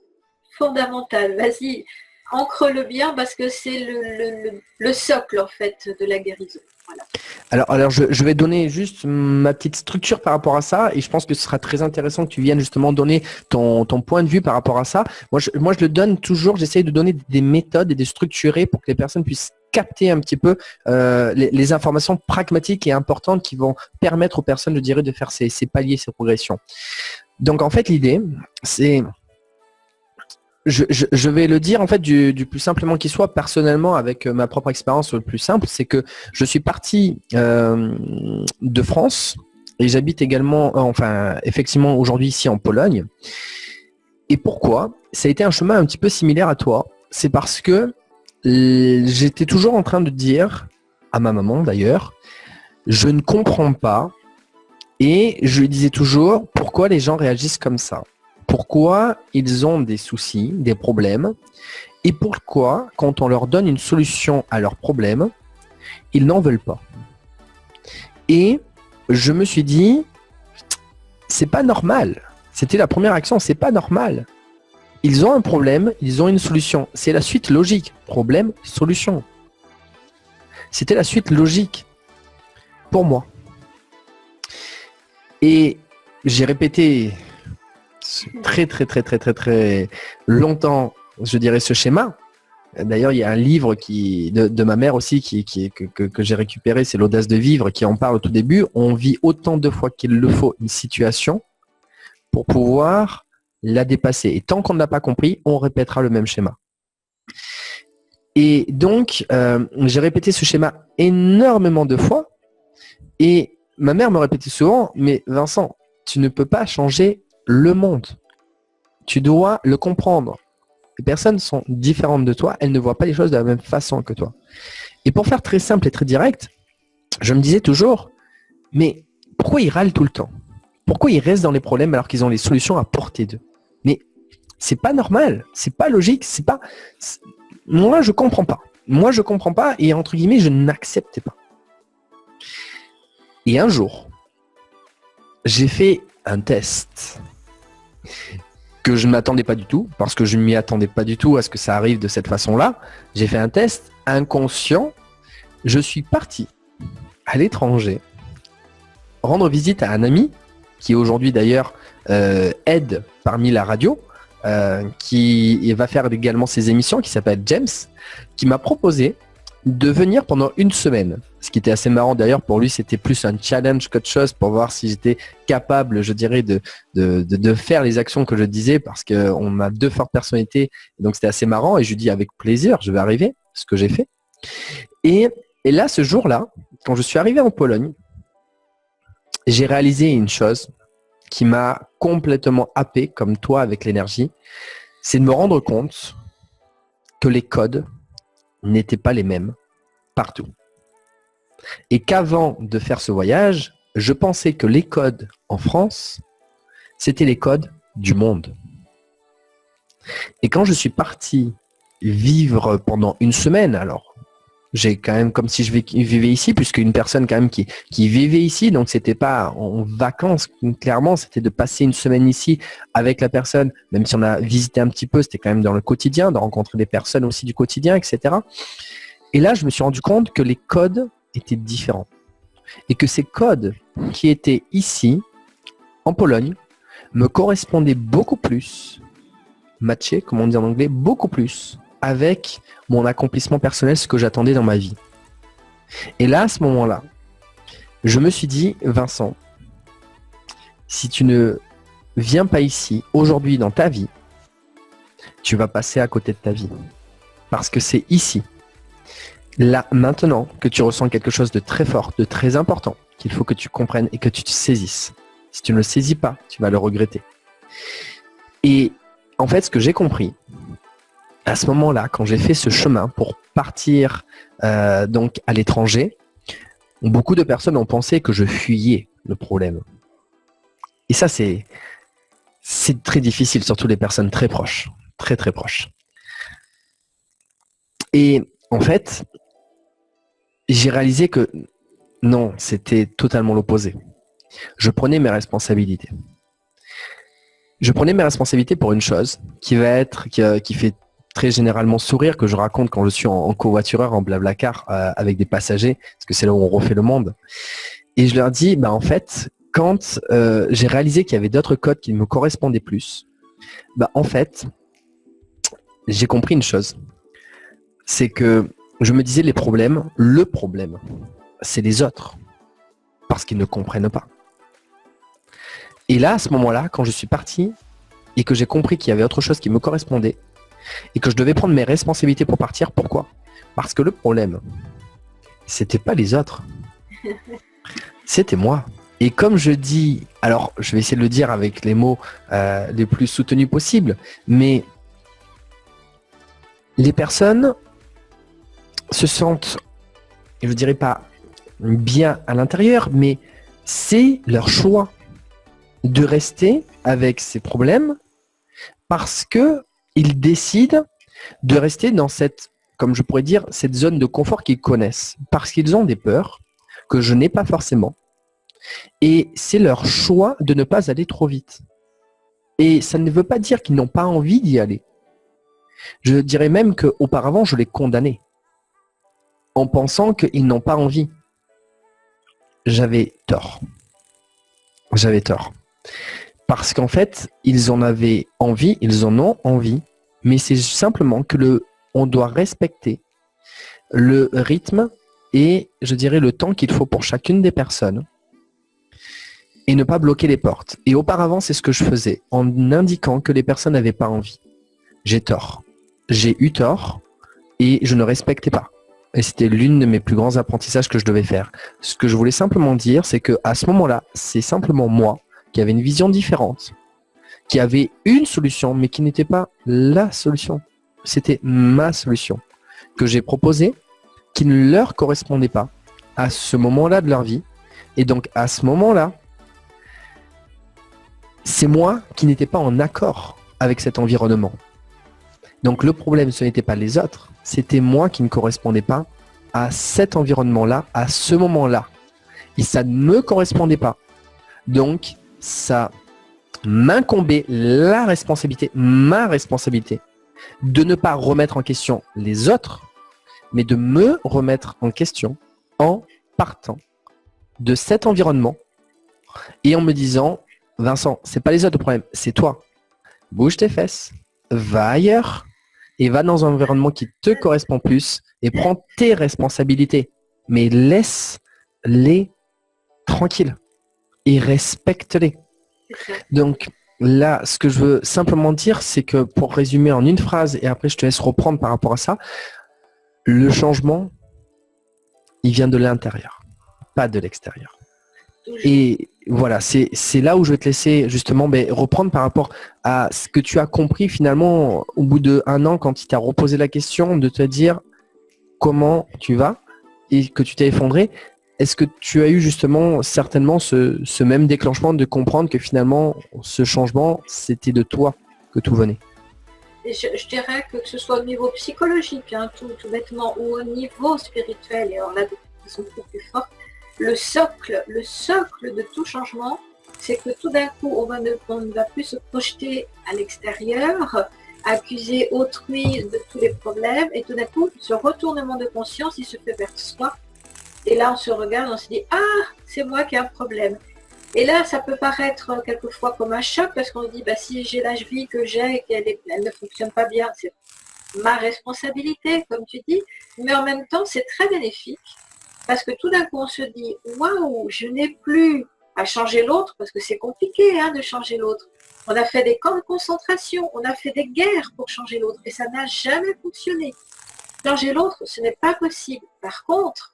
fondamental. Vas-y, ancre-le bien parce que c'est le socle en fait de la guérison. Voilà. Alors je vais donner juste ma petite structure par rapport à ça et je pense que ce sera très intéressant que tu viennes justement donner ton point de vue par rapport à ça. Moi, je le donne toujours, j'essaye de donner des méthodes et de structurer pour que les personnes puissent capter un petit peu les informations pragmatiques et importantes qui vont permettre aux personnes, je dirais, de faire ces paliers, ces progressions. Donc en fait, l'idée, c'est... Je vais le dire en fait du plus simplement qui soit, personnellement avec ma propre expérience le plus simple, c'est que je suis parti de France et j'habite également, effectivement aujourd'hui ici en Pologne. Et pourquoi? Ça a été un chemin un petit peu similaire à toi. C'est parce que j'étais toujours en train de dire, à ma maman d'ailleurs, je ne comprends pas, et je lui disais toujours pourquoi les gens réagissent comme ça. Pourquoi ils ont des soucis, des problèmes, et pourquoi, quand on leur donne une solution à leurs problèmes, ils n'en veulent pas. Et je me suis dit, c'est pas normal. C'était la première action, c'est pas normal. Ils ont un problème, ils ont une solution. C'est la suite logique. Problème, solution. C'était la suite logique pour moi. Et j'ai répété très longtemps, je dirais, ce schéma. D'ailleurs, il y a un livre de ma mère aussi que j'ai récupéré, c'est l'audace de vivre, qui en parle au tout début. On vit autant de fois qu'il le faut une situation pour pouvoir la dépasser. Et tant qu'on ne l'a pas compris, on répétera le même schéma. Et donc, j'ai répété ce schéma énormément de fois. Et ma mère me répétait souvent, mais Vincent, tu ne peux pas changer le monde. Tu dois le comprendre. Les personnes sont différentes de toi, elles ne voient pas les choses de la même façon que toi. Et pour faire très simple et très direct, je me disais toujours, mais pourquoi ils râlent tout le temps? Pourquoi ils restent dans les problèmes alors qu'ils ont les solutions à portée d'eux? Mais c'est pas normal, c'est pas logique, c'est pas... Moi, je comprends pas. Moi, je comprends pas et entre guillemets, je n'acceptais pas. Et un jour, j'ai fait un test que je ne m'attendais pas du tout, parce que je ne m'y attendais pas du tout à ce que ça arrive de cette façon-là. J'ai fait un test inconscient. Je suis parti à l'étranger rendre visite à un ami qui aujourd'hui d'ailleurs aide parmi la radio, qui va faire également ses émissions, qui s'appelle James, qui m'a proposé de venir pendant une semaine. Ce qui était assez marrant d'ailleurs, pour lui c'était plus un challenge qu'autre chose pour voir si j'étais capable, je dirais, de faire les actions que je disais, parce qu'on a deux fortes personnalités, donc c'était assez marrant et je lui dis avec plaisir, je vais arriver, ce que j'ai fait. Et là, ce jour-là, quand je suis arrivé en Pologne, j'ai réalisé une chose qui m'a complètement happé, comme toi avec l'énergie, c'est de me rendre compte que les codes n'étaient pas les mêmes partout. Et qu'avant de faire ce voyage, je pensais que les codes en France, c'était les codes du monde. Et quand je suis parti vivre pendant une semaine, alors j'ai quand même comme si je vivais ici, puisque une personne quand même qui vivait ici, donc c'était pas en vacances, clairement, c'était de passer une semaine ici avec la personne, même si on a visité un petit peu, c'était quand même dans le quotidien, de rencontrer des personnes aussi du quotidien, etc. Et là, je me suis rendu compte que les codes étaient différents. Et que ces codes qui étaient ici, en Pologne, me correspondaient beaucoup plus, matchaient, comme on dit en anglais, beaucoup plus avec mon accomplissement personnel, ce que j'attendais dans ma vie. Et là, à ce moment-là, je me suis dit, Vincent, si tu ne viens pas ici, aujourd'hui dans ta vie, tu vas passer à côté de ta vie. Parce que c'est ici, là, maintenant, que tu ressens quelque chose de très fort, de très important, qu'il faut que tu comprennes et que tu te saisisses. Si tu ne le saisis pas, tu vas le regretter. Et en fait, ce que j'ai compris, à ce moment-là, quand j'ai fait ce chemin pour partir donc à l'étranger, beaucoup de personnes ont pensé que je fuyais le problème. Et ça, c'est très difficile, surtout les personnes très proches, très proches. Et en fait, j'ai réalisé que non, c'était totalement l'opposé. Je prenais mes responsabilités. Je prenais mes responsabilités pour une chose qui fait très généralement sourire que je raconte quand je suis en covoitureur, en blablacar avec des passagers, parce que c'est là où on refait le monde. Et je leur dis, en fait, quand j'ai réalisé qu'il y avait d'autres codes qui me correspondaient plus, en fait, j'ai compris une chose. C'est que je me disais le problème, c'est les autres, parce qu'ils ne comprennent pas. Et là, à ce moment-là, quand je suis parti et que j'ai compris qu'il y avait autre chose qui me correspondait et que je devais prendre mes responsabilités pour partir, pourquoi ? Parce que le problème, c'était pas les autres, c'était moi. Et comme je dis, alors je vais essayer de le dire avec les mots les plus soutenus possibles, mais les personnes se sentent, je dirais pas bien à l'intérieur, mais c'est leur choix de rester avec ces problèmes parce que ils décident de rester dans cette, comme je pourrais dire, cette zone de confort qu'ils connaissent, parce qu'ils ont des peurs que je n'ai pas forcément. Et c'est leur choix de ne pas aller trop vite. Et ça ne veut pas dire qu'ils n'ont pas envie d'y aller. Je dirais même qu'auparavant, je les condamnais en pensant qu'ils n'ont pas envie. J'avais tort. J'avais tort. Parce qu'en fait, ils en avaient envie, ils en ont envie, mais c'est simplement que on doit respecter le rythme et, je dirais, le temps qu'il faut pour chacune des personnes et ne pas bloquer les portes. Et auparavant, c'est ce que je faisais, en indiquant que les personnes n'avaient pas envie. J'ai tort. J'ai eu tort et je ne respectais pas. Et c'était l'une de mes plus grands apprentissages que je devais faire. Ce que je voulais simplement dire, c'est qu'à ce moment-là, c'est simplement moi qui avait une vision différente, qui avait une solution, mais qui n'était pas la solution. C'était ma solution que j'ai proposée, qui ne leur correspondait pas à ce moment-là de leur vie. Et donc, à ce moment-là, c'est moi qui n'étais pas en accord avec cet environnement. Donc, le problème, ce n'était pas les autres, c'était moi qui ne correspondais pas à cet environnement-là, à ce moment-là. Et ça ne me correspondait pas. Donc, ça m'incombait la responsabilité, ma responsabilité, de ne pas remettre en question les autres, mais de me remettre en question en partant de cet environnement et en me disant, Vincent, c'est pas les autres le problème, c'est toi. Bouge tes fesses, va ailleurs et va dans un environnement qui te correspond plus et prends tes responsabilités. Mais laisse-les tranquilles et respecte-les. Donc là, ce que je veux simplement dire, c'est que pour résumer en une phrase, et après je te laisse reprendre par rapport à ça, le changement, il vient de l'intérieur, pas de l'extérieur. Et voilà, c'est là où je vais te laisser justement reprendre par rapport à ce que tu as compris finalement au bout d'1 an quand il t'a reposé la question de te dire comment tu vas et que tu t'es effondré. Est-ce que tu as eu justement certainement ce même déclenchement de comprendre que finalement ce changement c'était de toi que tout venait? Et je dirais que ce soit au niveau psychologique, tout bêtement, ou au niveau spirituel, et on a des façons beaucoup plus fortes, le socle de tout changement, c'est que tout d'un coup, on ne va plus se projeter à l'extérieur, accuser autrui de tous les problèmes, et tout d'un coup, ce retournement de conscience, il se fait vers soi. Et là, on se regarde, on se dit « Ah, c'est moi qui ai un problème ». Et là, ça peut paraître quelquefois comme un choc, parce qu'on se dit si j'ai l'âge vie que j'ai et qu'elle ne fonctionne pas bien, c'est ma responsabilité, comme tu dis. Mais en même temps, c'est très bénéfique, parce que tout d'un coup, on se dit « Waouh, je n'ai plus à changer l'autre », parce que c'est compliqué de changer l'autre. On a fait des camps de concentration, on a fait des guerres pour changer l'autre, et ça n'a jamais fonctionné. Changer l'autre, ce n'est pas possible. Par contre,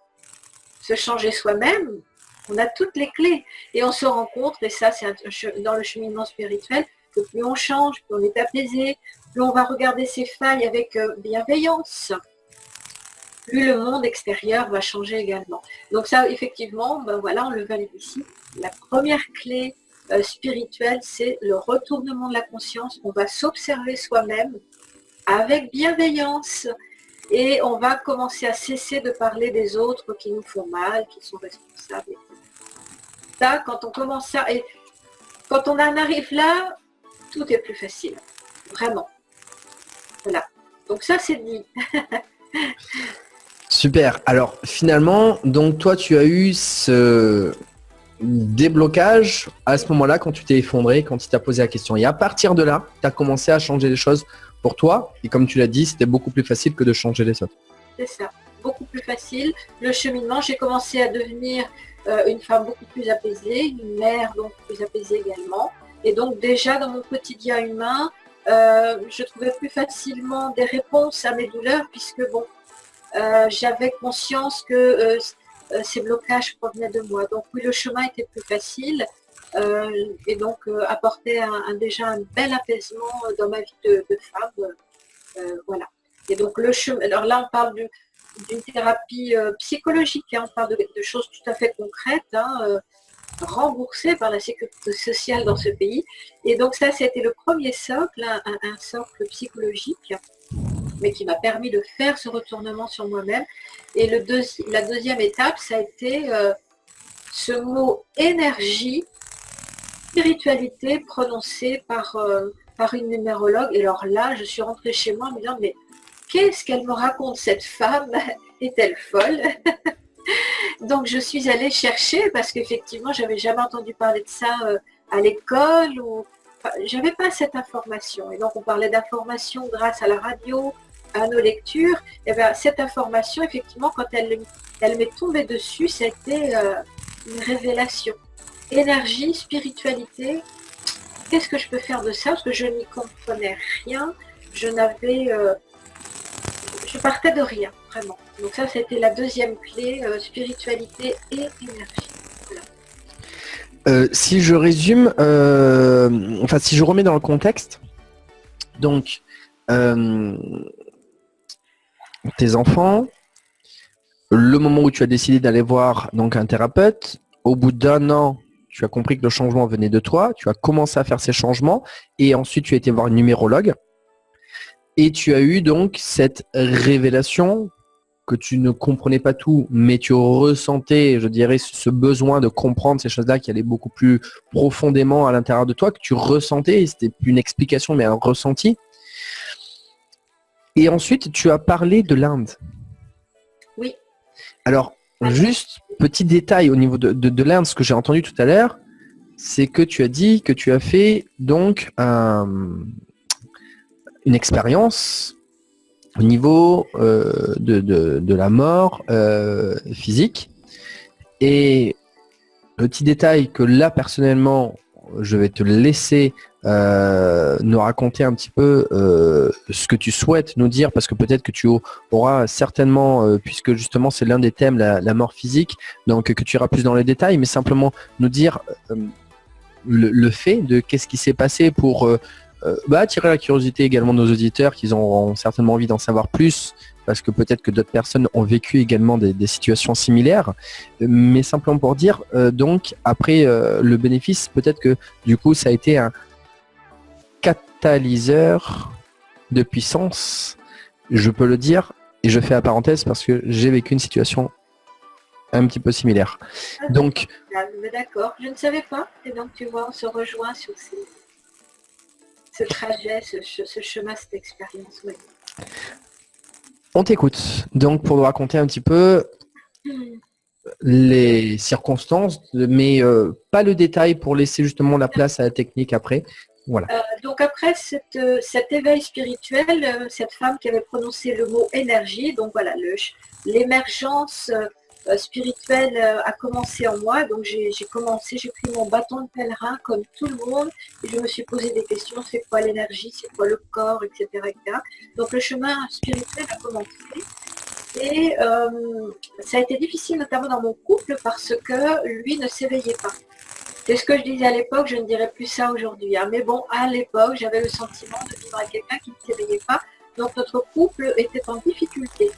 se changer soi-même, on a toutes les clés et on se rencontre, et ça c'est dans le cheminement spirituel, que plus on change, plus on est apaisé, plus on va regarder ses failles avec bienveillance, plus le monde extérieur va changer également. Donc ça effectivement, voilà, on le valide ici. La première clé spirituelle, c'est le retournement de la conscience. On va s'observer soi-même avec bienveillance. Et on va commencer à cesser de parler des autres qui nous font mal, qui sont responsables. Ça, quand on commence ça, et quand on en arrive là, tout est plus facile. Vraiment. Voilà. Donc ça, c'est dit. Super. Alors finalement, donc toi, tu as eu ce déblocage à ce moment-là quand tu t'es effondré, quand tu t'as posé la question. Et à partir de là, tu as commencé à changer les choses pour toi. Et comme tu l'as dit, c'était beaucoup plus facile que de changer les autres. C'est ça. Beaucoup plus facile. Le cheminement, j'ai commencé à devenir une femme beaucoup plus apaisée, une mère donc plus apaisée également. Et donc déjà dans mon quotidien humain, je trouvais plus facilement des réponses à mes douleurs puisque bon, j'avais conscience que ces blocages provenaient de moi. Donc oui, le chemin était plus facile et donc apportait déjà un bel apaisement dans ma vie de femme. Voilà. Et donc le chemin, alors là on parle d'une thérapie psychologique, hein, on parle de choses tout à fait concrètes, hein, remboursées par la sécurité sociale dans ce pays. Et donc ça, c'était le premier socle, un socle psychologique, mais qui m'a permis de faire ce retournement sur moi-même. Et la deuxième étape, ça a été ce mot énergie, spiritualité prononcé par une numérologue. Et alors là, je suis rentrée chez moi en me disant, mais qu'est-ce qu'elle me raconte cette femme? Est-elle folle? Donc je suis allée chercher parce qu'effectivement, j'avais jamais entendu parler de ça à l'école ou j'avais pas cette information. Et donc on parlait d'information grâce à la radio, à nos lectures. Et bien cette information, effectivement, quand elle m'est tombée dessus, c'était une révélation. Énergie, spiritualité, qu'est-ce que je peux faire de ça? Parce que je n'y comprenais rien. Je partais de rien, vraiment. Donc ça, c'était la deuxième clé, spiritualité et énergie. Voilà. Si je résume, si je remets dans le contexte, donc tes enfants, le moment où tu as décidé d'aller voir donc un thérapeute, au bout d'un an, tu as compris que le changement venait de toi, tu as commencé à faire ces changements et ensuite tu as été voir une numérologue et tu as eu donc cette révélation que tu ne comprenais pas tout, mais tu ressentais, je dirais, ce besoin de comprendre ces choses-là qui allaient beaucoup plus profondément à l'intérieur de toi, que tu ressentais, et c'était plus une explication mais un ressenti. Et ensuite, tu as parlé de l'Inde. Oui. Alors, juste petit détail au niveau de l'Inde, ce que j'ai entendu tout à l'heure, c'est que tu as dit que tu as fait donc une expérience au niveau de la mort physique. Et le petit détail que là, personnellement, je vais te laisser nous raconter un petit peu ce que tu souhaites nous dire, parce que peut-être que tu auras certainement, puisque justement c'est l'un des thèmes, la mort physique, donc que tu iras plus dans les détails, mais simplement nous dire le fait de qu'est-ce qui s'est passé pour attirer la curiosité également de nos auditeurs qui auront certainement envie d'en savoir plus, parce que peut-être que d'autres personnes ont vécu également des situations similaires, mais simplement pour dire, donc après le bénéfice, peut-être que du coup ça a été un catalyseur de puissance, je peux le dire, et je fais la parenthèse parce que j'ai vécu une situation un petit peu similaire. Donc, d'accord, je ne savais pas, et donc tu vois, on se rejoint sur ce trajet, ce chemin, cette expérience. Oui. On t'écoute. Donc, pour nous raconter un petit peu les circonstances, mais pas le détail pour laisser justement la place à la technique après. Voilà. Donc après cet éveil spirituel, cette femme qui avait prononcé le mot énergie, donc voilà, l'émergence spirituelle a commencé en moi. Donc j'ai pris mon bâton de pèlerin comme tout le monde et je me suis posé des questions, c'est quoi l'énergie, c'est quoi le corps, etc., etc. Donc le chemin spirituel a commencé et ça a été difficile notamment dans mon couple parce que lui ne s'éveillait pas. C'est ce que je disais à l'époque, je ne dirais plus ça aujourd'hui. Hein. Mais bon, à l'époque, j'avais le sentiment de vivre avec quelqu'un qui ne s'éveillait pas. Donc notre couple était en difficulté.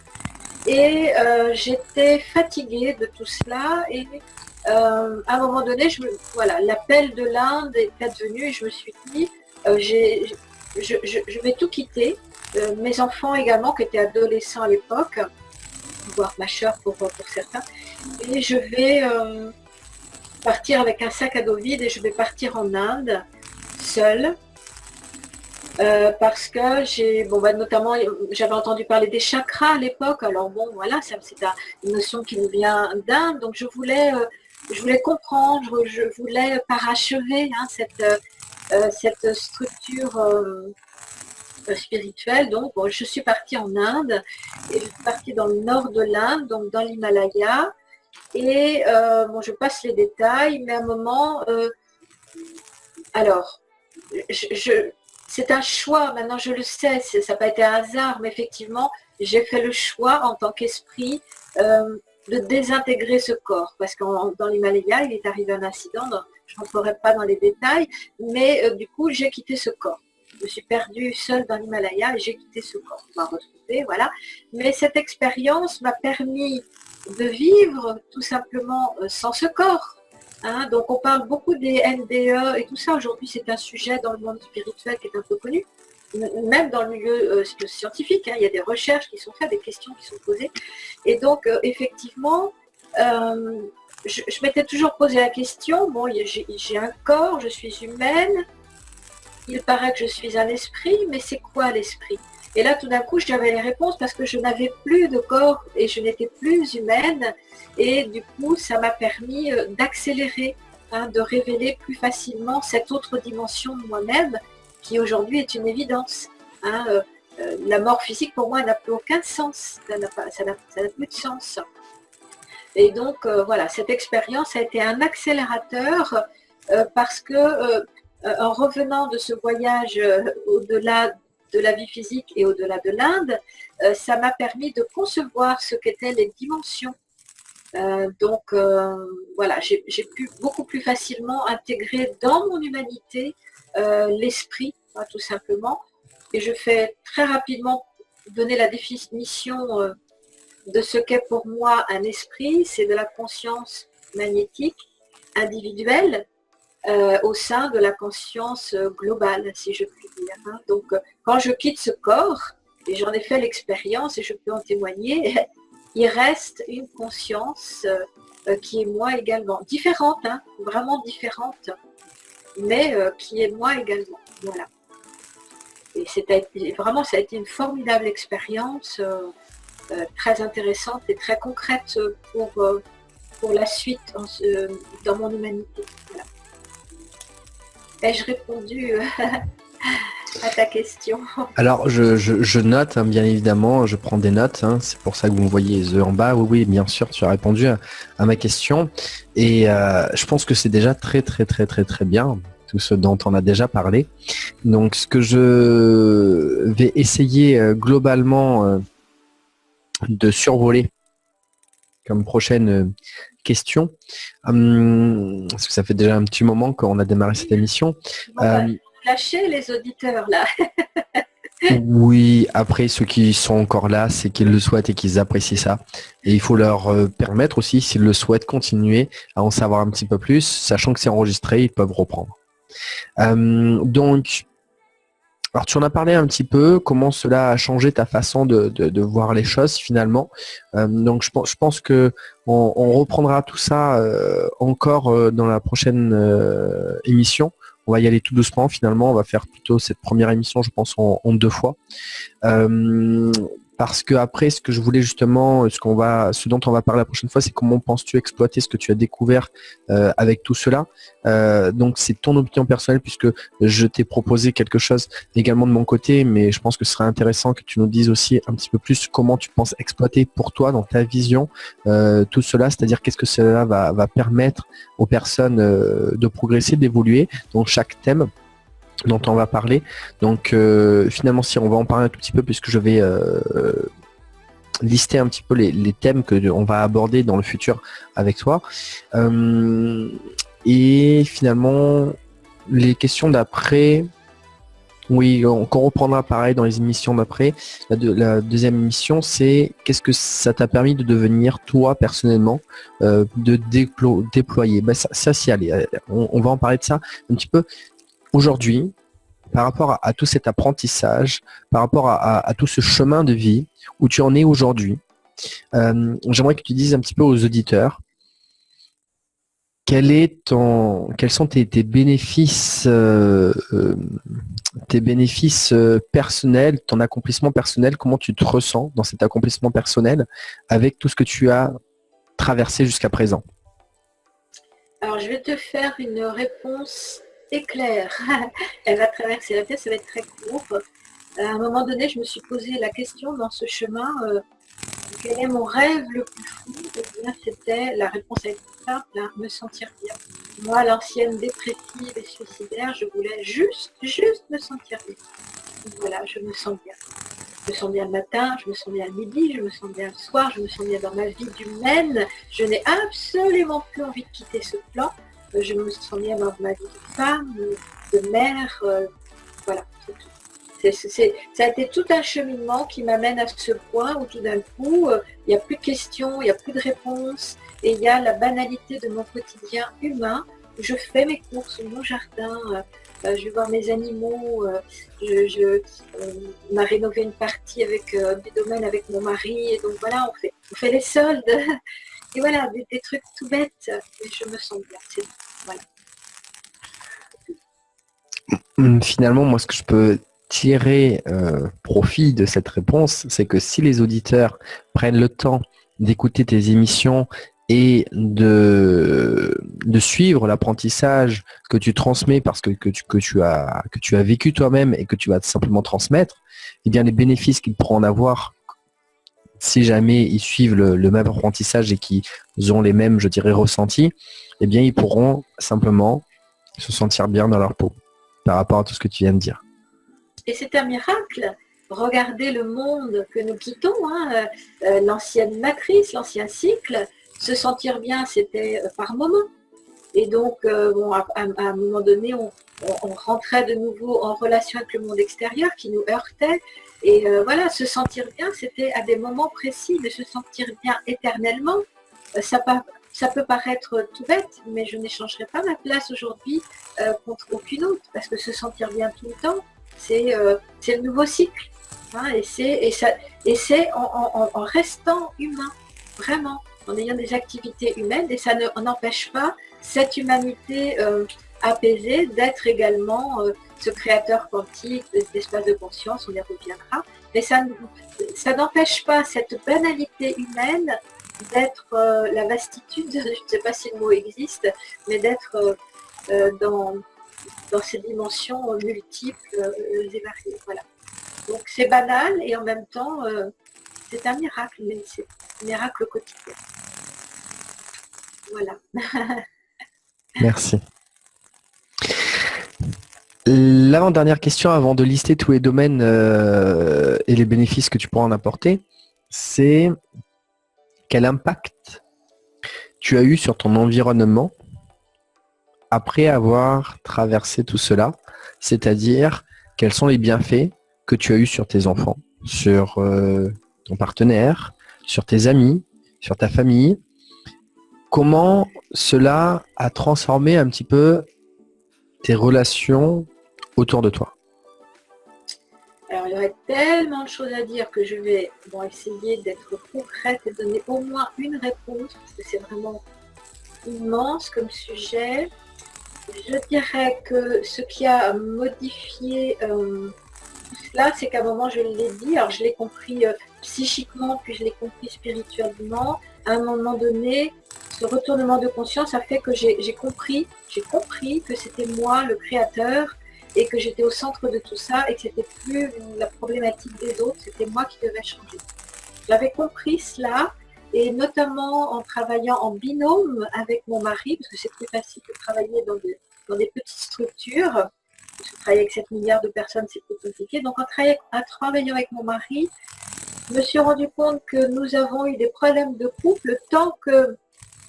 Et j'étais fatiguée de tout cela. Et à un moment donné, l'appel de l'Inde est advenu et je me suis dit, je vais tout quitter. Mes enfants également, qui étaient adolescents à l'époque, voire ma soeur pour certains. Et je vais partir avec un sac à dos vide et je vais partir en Inde, seule. Parce que notamment, j'avais entendu parler des chakras à l'époque. Alors bon, voilà, c'est une notion qui nous vient d'Inde. Donc je voulais comprendre, je voulais parachever cette structure spirituelle. Donc bon, je suis partie en Inde et je suis partie dans le nord de l'Inde, donc dans l'Himalaya. Et je passe les détails, mais à un moment, alors, c'est un choix, maintenant je le sais, ça n'a pas été un hasard, mais effectivement, j'ai fait le choix en tant qu'esprit de désintégrer ce corps, parce que dans l'Himalaya, il est arrivé un incident, je ne rentrerai pas dans les détails, mais du coup, j'ai quitté ce corps. Je me suis perdue seule dans l'Himalaya et j'ai quitté ce corps. On m'a retrouvée, voilà. Mais cette expérience m'a permis de vivre tout simplement sans ce corps. Hein, donc on parle beaucoup des NDE et tout ça. Aujourd'hui, c'est un sujet dans le monde spirituel qui est un peu connu, même dans le milieu scientifique. Hein, il y a des recherches qui sont faites, des questions qui sont posées. Et donc, effectivement, je m'étais toujours posé la question, bon, j'ai un corps, je suis humaine, il paraît que je suis un esprit, mais c'est quoi l'esprit? Et là, tout d'un coup, j'avais les réponses parce que je n'avais plus de corps et je n'étais plus humaine. Et du coup, ça m'a permis d'accélérer, de révéler plus facilement cette autre dimension de moi-même qui aujourd'hui est une évidence. La mort physique, pour moi, n'a plus aucun sens. Ça n'a plus de sens. Et donc, voilà, cette expérience a été un accélérateur parce que en revenant de ce voyage au-delà de la vie physique et au-delà de l'Inde, ça m'a permis de concevoir ce qu'étaient les dimensions. Voilà, j'ai pu beaucoup plus facilement intégrer dans mon humanité l'esprit, tout simplement. Et je fais très rapidement donner la définition de ce qu'est pour moi un esprit. C'est de la conscience magnétique, individuelle, au sein de la conscience globale, si je puis dire. Donc, quand je quitte ce corps, et j'en ai fait l'expérience et je peux en témoigner, il reste une conscience qui est moi également. Différente, vraiment différente, mais qui est moi également. Voilà. Et vraiment, ça a été une formidable expérience, très intéressante et très concrète pour la suite dans mon humanité. Voilà. Ai-je répondu à ta question? Alors, je note, bien évidemment, je prends des notes. C'est pour ça que vous me voyez les yeux en bas. Oui, bien sûr, tu as répondu à ma question. Et je pense que c'est déjà très, très, très, très, très bien, tout ce dont on a déjà parlé. Donc, ce que je vais essayer globalement de survoler comme prochaine question, parce que ça fait déjà un petit moment qu'on a démarré cette émission. Lâcher les auditeurs là. Oui, après ceux qui sont encore là, c'est qu'ils le souhaitent et qu'ils apprécient ça. Et il faut leur permettre aussi, s'ils le souhaitent, continuer à en savoir un petit peu plus, sachant que c'est enregistré, ils peuvent reprendre. Donc, alors tu en as parlé un petit peu, comment cela a changé ta façon de voir les choses finalement. Donc je pense que on reprendra tout ça encore dans la prochaine émission. On va y aller tout doucement finalement, on va faire plutôt cette première émission je pense en 2 fois. Parce que après, ce que je voulais justement, ce dont on va parler la prochaine fois, c'est comment penses-tu exploiter ce que tu as découvert avec tout cela. Donc c'est ton opinion personnelle puisque je t'ai proposé quelque chose également de mon côté, mais je pense que ce serait intéressant que tu nous dises aussi un petit peu plus comment tu penses exploiter pour toi dans ta vision tout cela, c'est-à-dire qu'est-ce que cela va permettre aux personnes de progresser, d'évoluer. Donc chaque thème dont on va parler. Donc finalement si on va en parler un tout petit peu puisque je vais lister un petit peu les thèmes que on va aborder dans le futur avec toi. Et finalement les questions d'après, oui, qu'on reprendra pareil dans les émissions d'après. La deuxième émission, c'est qu'est-ce que ça t'a permis de devenir toi personnellement, de déployer. Ça s'y allait. On va en parler de ça un petit peu. Aujourd'hui, par rapport à tout cet apprentissage, par rapport à tout ce chemin de vie où tu en es aujourd'hui, j'aimerais que tu dises un petit peu aux auditeurs quels sont tes bénéfices, personnels, ton accomplissement personnel, comment tu te ressens dans cet accomplissement personnel avec tout ce que tu as traversé jusqu'à présent? Alors, je vais te faire une réponse éclair. Elle va traverser la tête, ça va être très court. À un moment donné, je me suis posé la question dans ce chemin, quel est mon rêve le plus fou? Eh bien, c'était, la réponse a été simple, hein, me sentir bien. Moi, l'ancienne dépressive et suicidaire, je voulais juste me sentir bien. Donc voilà, je me sens bien. Je me sens bien le matin, je me sens bien le midi, je me sens bien le soir, je me sens bien dans ma vie humaine. Je n'ai absolument plus envie de quitter ce plan. Je me sens bien dans ma vie de femme, de mère, voilà, c'est tout. Ça a été tout un cheminement qui m'amène à ce point où tout d'un coup, il n'y a plus de questions, il n'y a plus de réponses, et il y a la banalité de mon quotidien humain. Je fais mes courses, mon jardin, je vais voir mes animaux, on a rénové une partie avec du domaine avec mon mari, et donc voilà, on fait les soldes, et voilà, des trucs tout bêtes, et je me sens bien, c'est tout, voilà. Finalement, moi, ce que je peux tirer profit de cette réponse, c'est que si les auditeurs prennent le temps d'écouter tes émissions et de suivre l'apprentissage que tu transmets parce que tu as vécu toi-même et que tu vas simplement transmettre, eh bien les bénéfices qu'ils pourront en avoir si jamais ils suivent le même apprentissage et qu'ils ont les mêmes, je dirais, ressentis, eh bien ils pourront simplement se sentir bien dans leur peau par rapport à tout ce que tu viens de dire. Et c'est un miracle. Regardez le monde que nous quittons, hein, l'ancienne matrice, l'ancien cycle. Se sentir bien, c'était par moment. Et donc, bon, à un moment donné, on rentrait de nouveau en relation avec le monde extérieur qui nous heurtait. Et voilà, se sentir bien, c'était à des moments précis, de se sentir bien éternellement. Ça peut paraître tout bête, mais je n'échangerai pas ma place aujourd'hui contre aucune autre, parce que se sentir bien tout le temps, c'est le nouveau cycle. Hein, et c'est en restant humain, vraiment, en ayant des activités humaines, et ça n'empêche pas cette humanité apaisée d'être également ce créateur quantique, cet espace de conscience, on y reviendra, mais ça n'empêche pas cette banalité humaine d'être la vastitude, je ne sais pas si le mot existe, mais d'être dans ces dimensions multiples et variées. Voilà. Donc c'est banal et en même temps c'est un miracle, mais c'est un miracle quotidien. Voilà. Merci. L'avant-dernière question avant de lister tous les domaines et les bénéfices que tu pourras en apporter, c'est quel impact tu as eu sur ton environnement après avoir traversé tout cela, c'est-à-dire quels sont les bienfaits que tu as eu sur tes enfants, sur ton partenaire, sur tes amis, sur ta famille. Comment cela a transformé un petit peu tes relations autour de toi? Alors, il y aurait tellement de choses à dire que je vais essayer d'être concrète et donner au moins une réponse, parce que c'est vraiment immense comme sujet. Je dirais que ce qui a modifié tout cela, c'est qu'à un moment, je l'ai dit, alors je l'ai compris psychiquement, puis je l'ai compris spirituellement. À un moment donné, ce retournement de conscience a fait que j'ai compris que c'était moi le créateur et que j'étais au centre de tout ça et que c'était plus la problématique des autres, c'était moi qui devais changer. J'avais compris cela et notamment en travaillant en binôme avec mon mari, parce que c'est plus facile de travailler dans des petites structures. Parce que travailler avec 7 milliards de personnes, c'est plus compliqué. Donc en travaillant avec mon mari, je me suis rendu compte que nous avons eu des problèmes de couple tant que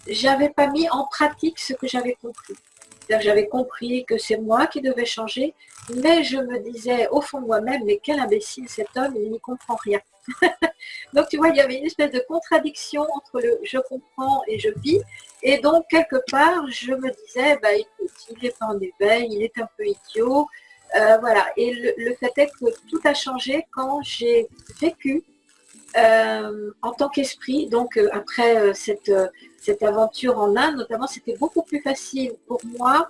j'avais pas mis en pratique ce que j'avais compris. C'est-à-dire que j'avais compris que c'est moi qui devais changer, mais je me disais au fond de moi-même, mais quel imbécile cet homme, il n'y comprend rien. Donc tu vois, il y avait une espèce de contradiction entre le je comprends et je vis. Et donc quelque part, je me disais, écoute, il n'est pas en éveil, il est un peu idiot. Voilà. Et le fait est que tout a changé quand j'ai vécu en tant qu'esprit. Donc après cette aventure en Inde, notamment, c'était beaucoup plus facile pour moi.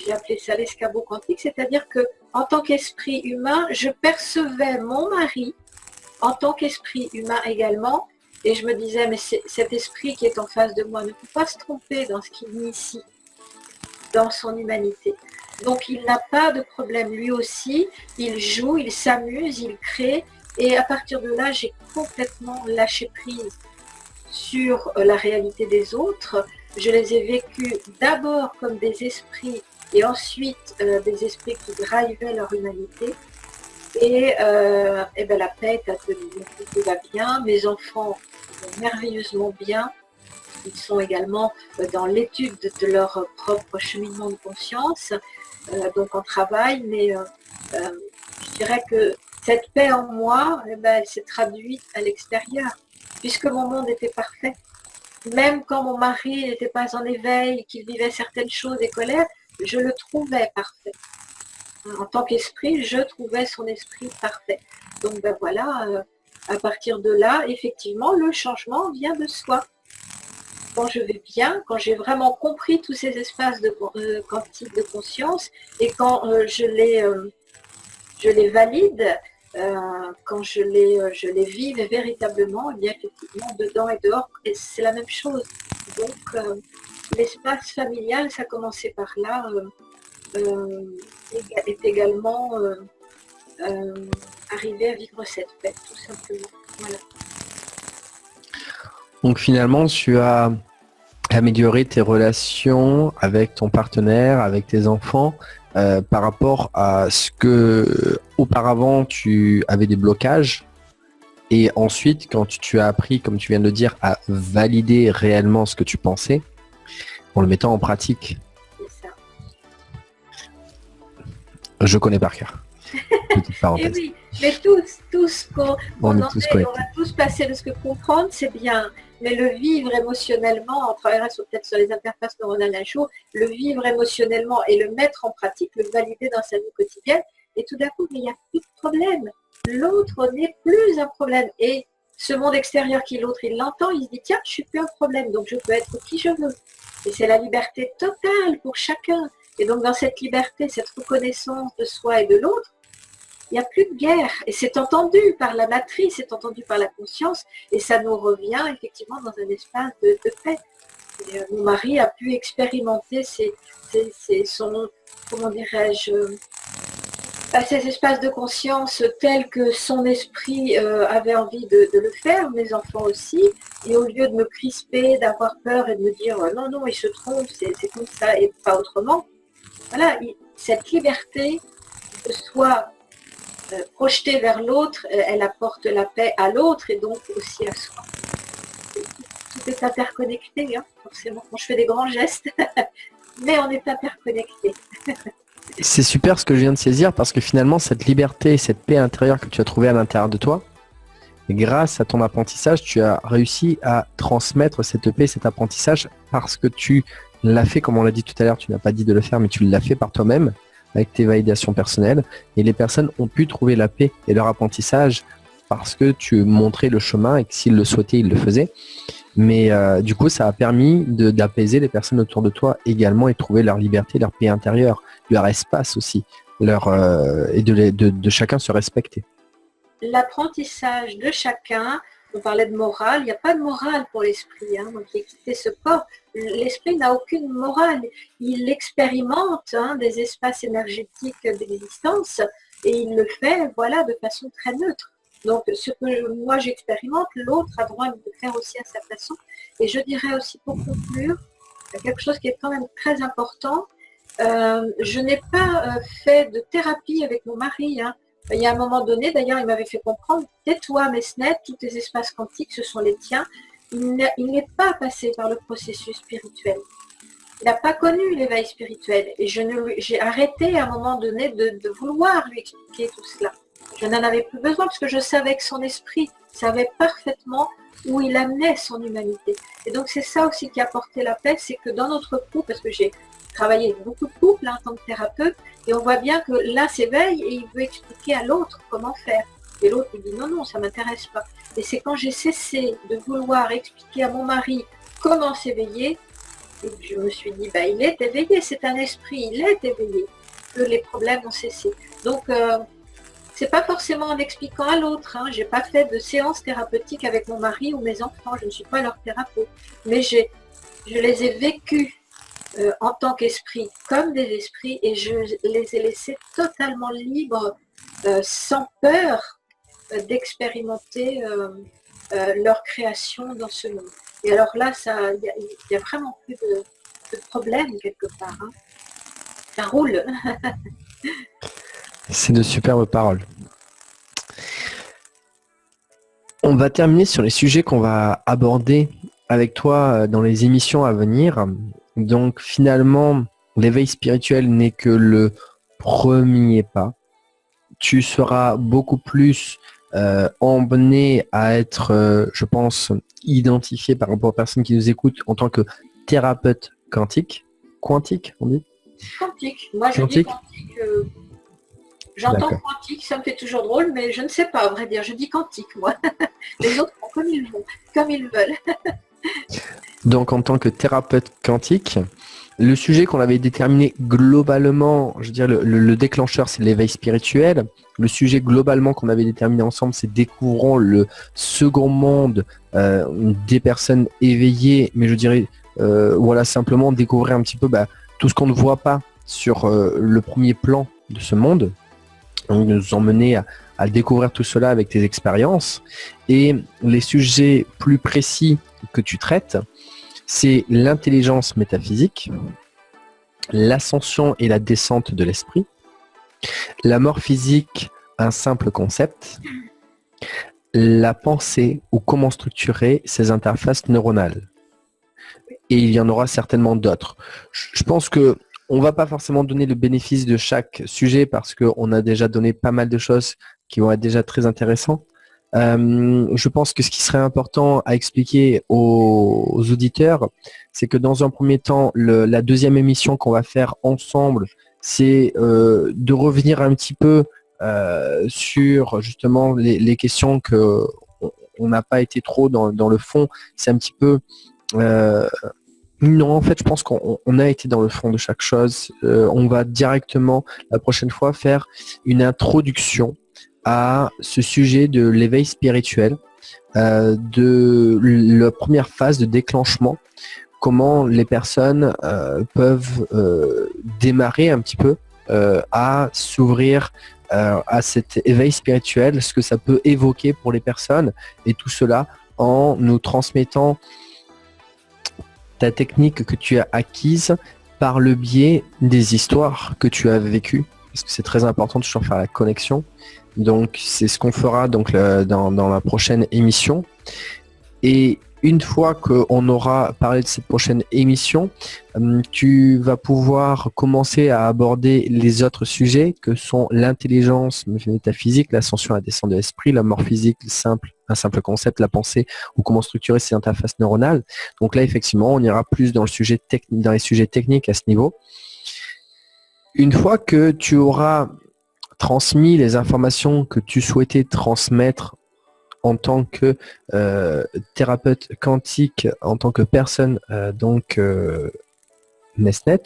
J'ai appelé ça l'escabeau quantique, c'est-à-dire que en tant qu'esprit humain, je percevais mon mari en tant qu'esprit humain également, et je me disais, mais cet esprit qui est en face de moi ne peut pas se tromper dans ce qu'il initie, dans son humanité. Donc il n'a pas de problème, lui aussi, il joue, il s'amuse, il crée, et à partir de là, j'ai complètement lâché prise sur la réalité des autres. Je les ai vécus d'abord comme des esprits et ensuite des esprits qui drivaient leur humanité. Et ben, la paix est advenue. Tout va bien, mes enfants vont merveilleusement bien. Ils sont également dans l'étude de leur propre cheminement de conscience, donc en travail, mais je dirais que cette paix en moi, elle s'est traduite à l'extérieur, puisque mon monde était parfait. Même quand mon mari n'était pas en éveil, qu'il vivait certaines choses et colères, je le trouvais parfait. En tant qu'esprit, je trouvais son esprit parfait. Donc ben voilà, à partir de là, effectivement, le changement vient de soi. Quand je vais bien, quand j'ai vraiment compris tous ces espaces quantiques de conscience, et quand je les valide, quand je les vis véritablement, eh bien effectivement, dedans et dehors, c'est la même chose. Donc, l'espace familial, ça a commencé par là, est également arrivé à vivre cette paix, tout simplement. Voilà. Donc finalement, tu as amélioré tes relations avec ton partenaire, avec tes enfants, par rapport à ce que auparavant tu avais des blocages. Et ensuite, quand tu as appris, comme tu viens de le dire, à valider réellement ce que tu pensais, en le mettant en pratique. C'est ça. Je connais par cœur. Petite parenthèse. Et oui, mais tous On va tous passer de ce que comprendre, c'est bien. Mais le vivre émotionnellement, on travaillera peut-être sur les interfaces neuronales un jour, le vivre émotionnellement et le mettre en pratique, le valider dans sa vie quotidienne, et tout d'un coup, il n'y a plus de problème. L'autre n'est plus un problème. Et ce monde extérieur qui l'autre, il l'entend, il se dit, tiens, je suis plus un problème, donc je peux être qui je veux. Et c'est la liberté totale pour chacun. Et donc dans cette liberté, cette reconnaissance de soi et de l'autre, il n'y a plus de guerre. Et c'est entendu par la matrice, c'est entendu par la conscience, et ça nous revient effectivement dans un espace de paix. Et, mon mari a pu expérimenter son, comment dirais-je, ces espaces de conscience tels que son esprit avait envie de le faire, mes enfants aussi, et au lieu de me crisper, d'avoir peur et de me dire non, non, il se trompe, c'est comme ça et pas autrement, voilà, cette liberté de soi projetée vers l'autre, elle apporte la paix à l'autre et donc aussi à soi. Tout est interconnecté, hein, forcément, quand je fais des grands gestes, mais on est interconnecté. C'est super ce que je viens de saisir parce que finalement, cette liberté, cette paix intérieure que tu as trouvée à l'intérieur de toi, grâce à ton apprentissage, tu as réussi à transmettre cette paix, cet apprentissage parce que tu l'as fait, comme on l'a dit tout à l'heure, tu n'as pas dit de le faire, mais tu l'as fait par toi-même avec tes validations personnelles. Et les personnes ont pu trouver la paix et leur apprentissage parce que tu montrais le chemin et que s'ils le souhaitaient, ils le faisaient. Mais du coup, ça a permis d'apaiser les personnes autour de toi également et de trouver leur liberté, leur paix intérieure, leur espace aussi, et de chacun se respecter. L'apprentissage de chacun, on parlait de morale, il n'y a pas de morale pour l'esprit, hein, donc il a quitté ce corps. L'esprit n'a aucune morale, il expérimente des espaces énergétiques d'existence et il le fait voilà, de façon très neutre. Donc ce que moi j'expérimente, l'autre a droit de le faire aussi à sa façon. Et je dirais aussi pour conclure, quelque chose qui est quand même très important, je n'ai pas fait de thérapie avec mon mari, hein. Il y a un moment donné, d'ailleurs, il m'avait fait comprendre, tais-toi, Mesnet, tous tes espaces quantiques, ce sont les tiens. Il n'est pas passé par le processus spirituel. Il n'a pas connu l'éveil spirituel. Et j'ai arrêté à un moment donné de vouloir lui expliquer tout cela. Je n'en avais plus besoin parce que je savais que son esprit savait parfaitement où il amenait son humanité. Et donc, c'est ça aussi qui a apporté la paix, c'est que dans notre couple, parce que j'ai travaillé avec beaucoup de couples en tant que thérapeute, et on voit bien que l'un s'éveille et il veut expliquer à l'autre comment faire. Et l'autre il dit non, ça m'intéresse pas. Et c'est quand j'ai cessé de vouloir expliquer à mon mari comment s'éveiller, et que je me suis dit, il est éveillé, c'est un esprit, il est éveillé, que les problèmes ont cessé. Donc, c'est pas forcément en expliquant à l'autre. Hein. J'ai pas fait de séance thérapeutique avec mon mari ou mes enfants. Je ne suis pas leur thérapeute. Mais je les ai vécus en tant qu'esprit, comme des esprits, et je les ai laissés totalement libres, sans peur d'expérimenter leur création dans ce monde. Et alors là, il y a vraiment plus de problème quelque part. Hein. Ça roule. C'est de superbes paroles. On va terminer sur les sujets qu'on va aborder avec toi dans les émissions à venir. Donc finalement, l'éveil spirituel n'est que le premier pas. Tu seras beaucoup plus emmené à être, je pense, identifié par rapport aux personnes qui nous écoutent en tant que thérapeute quantique. Quantique, on dit ? Quantique. Moi, je dis quantique. J'entends quantique, ça me fait toujours drôle, mais je ne sais pas, à vrai dire. Je dis quantique, moi. Les autres font comme ils veulent. Donc, en tant que thérapeute quantique, le sujet qu'on avait déterminé globalement, je veux dire, le déclencheur, c'est l'éveil spirituel. Le sujet globalement qu'on avait déterminé ensemble, c'est découvrons le second monde des personnes éveillées, mais je dirais, voilà, simplement découvrir un petit peu tout ce qu'on ne voit pas sur le premier plan de ce monde. Donc, nous emmener à découvrir tout cela avec tes expériences. Et les sujets plus précis que tu traites, c'est l'intelligence métaphysique, l'ascension et la descente de l'esprit, la mort physique, un simple concept, la pensée ou comment structurer ces interfaces neuronales. Et il y en aura certainement d'autres. Je pense que on ne va pas forcément donner le bénéfice de chaque sujet parce qu'on a déjà donné pas mal de choses qui vont être déjà très intéressantes. Je pense que ce qui serait important à expliquer aux auditeurs, c'est que dans un premier temps, la deuxième émission qu'on va faire ensemble, c'est de revenir un petit peu sur justement les questions que on n'a pas été trop dans le fond. C'est un petit peu... non, en fait, je pense qu'on a été dans le fond de chaque chose. On va directement, la prochaine fois, faire une introduction à ce sujet de l'éveil spirituel, de la première phase de déclenchement, comment les personnes peuvent démarrer un petit peu à s'ouvrir à cet éveil spirituel, ce que ça peut évoquer pour les personnes, et tout cela en nous transmettant ta technique que tu as acquise par le biais des histoires que tu as vécues, parce que c'est très important de toujours faire la connexion. Donc c'est ce qu'on fera donc dans la prochaine émission. Et une fois qu'on aura parlé de cette prochaine émission, tu vas pouvoir commencer à aborder les autres sujets que sont l'intelligence métaphysique, l'ascension et la descente de l'esprit, la mort physique, un simple concept, la pensée ou comment structurer ces interfaces neuronales. Donc là, effectivement, on ira plus dans les sujets techniques à ce niveau. Une fois que tu auras transmis les informations que tu souhaitais transmettre en tant que thérapeute quantique, en tant que personne Mesnet,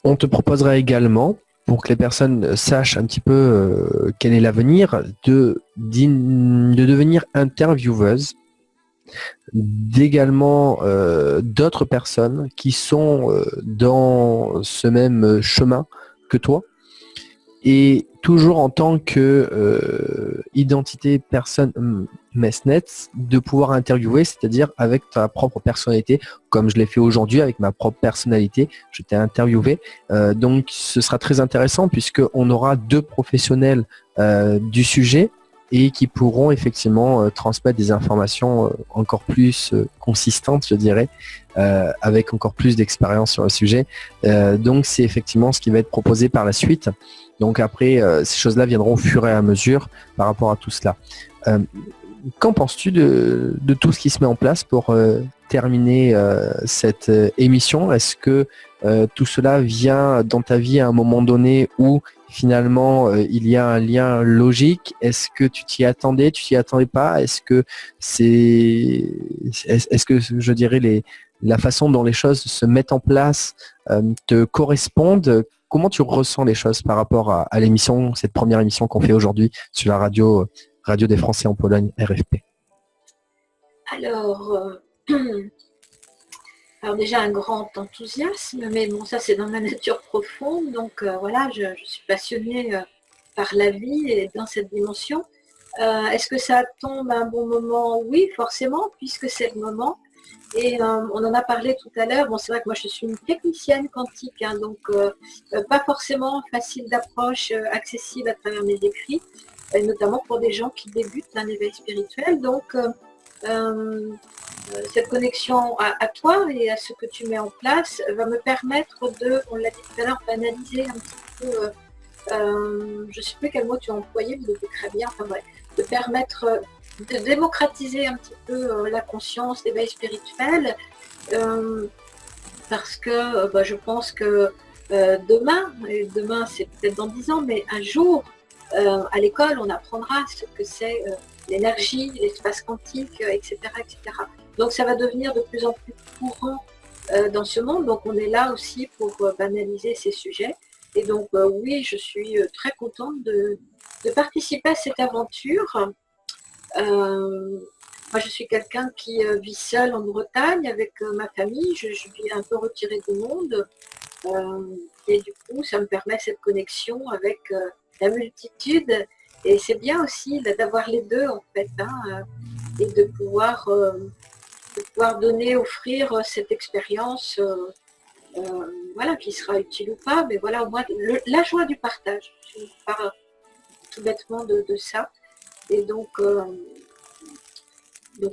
on te proposera également, pour que les personnes sachent un petit peu quel est l'avenir, de devenir intervieweuse d'également d'autres personnes qui sont dans ce même chemin que toi, et toujours en tant que identité personne Mesnet, de pouvoir interviewer, c'est-à-dire avec ta propre personnalité, comme je l'ai fait aujourd'hui avec ma propre personnalité, je t'ai interviewé. Donc ce sera très intéressant puisqu'on aura deux professionnels du sujet et qui pourront effectivement transmettre des informations encore plus consistantes, je dirais, avec encore plus d'expérience sur le sujet. Donc c'est effectivement ce qui va être proposé par la suite. Donc après, ces choses-là viendront au fur et à mesure par rapport à tout cela. Qu'en penses-tu de tout ce qui se met en place pour terminer cette émission ? Est-ce que tout cela vient dans ta vie à un moment donné où finalement il y a un lien logique? Est-ce que tu t'y attendais, tu t'y attendais pas? Est-ce que je dirais la façon dont les choses se mettent en place te correspondent? Comment tu ressens les choses par rapport à l'émission, cette première émission qu'on fait aujourd'hui sur la radio des Français en Pologne, RFP? Alors, alors déjà un grand enthousiasme, mais bon, ça c'est dans ma nature profonde, donc voilà, je suis passionnée par la vie et dans cette dimension. Est-ce que ça tombe à un bon moment? Oui, forcément, puisque c'est le moment. Et on en a parlé tout à l'heure. Bon, c'est vrai que moi je suis une technicienne quantique, hein, donc pas forcément facile d'approche, accessible à travers mes écrits, notamment pour des gens qui débutent un éveil spirituel. Donc cette connexion à toi et à ce que tu mets en place va me permettre de, on l'a dit tout à l'heure, d'analyser un petit peu, je ne sais plus quel mot tu as employé, mais c'était très bien, enfin bref, de permettre de démocratiser un petit peu la conscience, l'éveil spirituel, parce que je pense que demain c'est peut-être dans 10 ans, mais un jour, à l'école, on apprendra ce que c'est l'énergie, l'espace quantique, etc., etc. Donc ça va devenir de plus en plus courant dans ce monde. Donc on est là aussi pour banaliser ces sujets. Et donc oui, je suis très contente de participer à cette aventure. Moi je suis quelqu'un qui vit seul en Bretagne avec ma famille. Je vis un peu retirée du monde. Et du coup, ça me permet cette connexion avec la multitude. Et c'est bien aussi d'avoir les deux en fait, hein, et de pouvoir donner, offrir cette expérience, voilà, qui sera utile ou pas, mais voilà, au moins la joie du partage. Je parle tout bêtement de ça. Et donc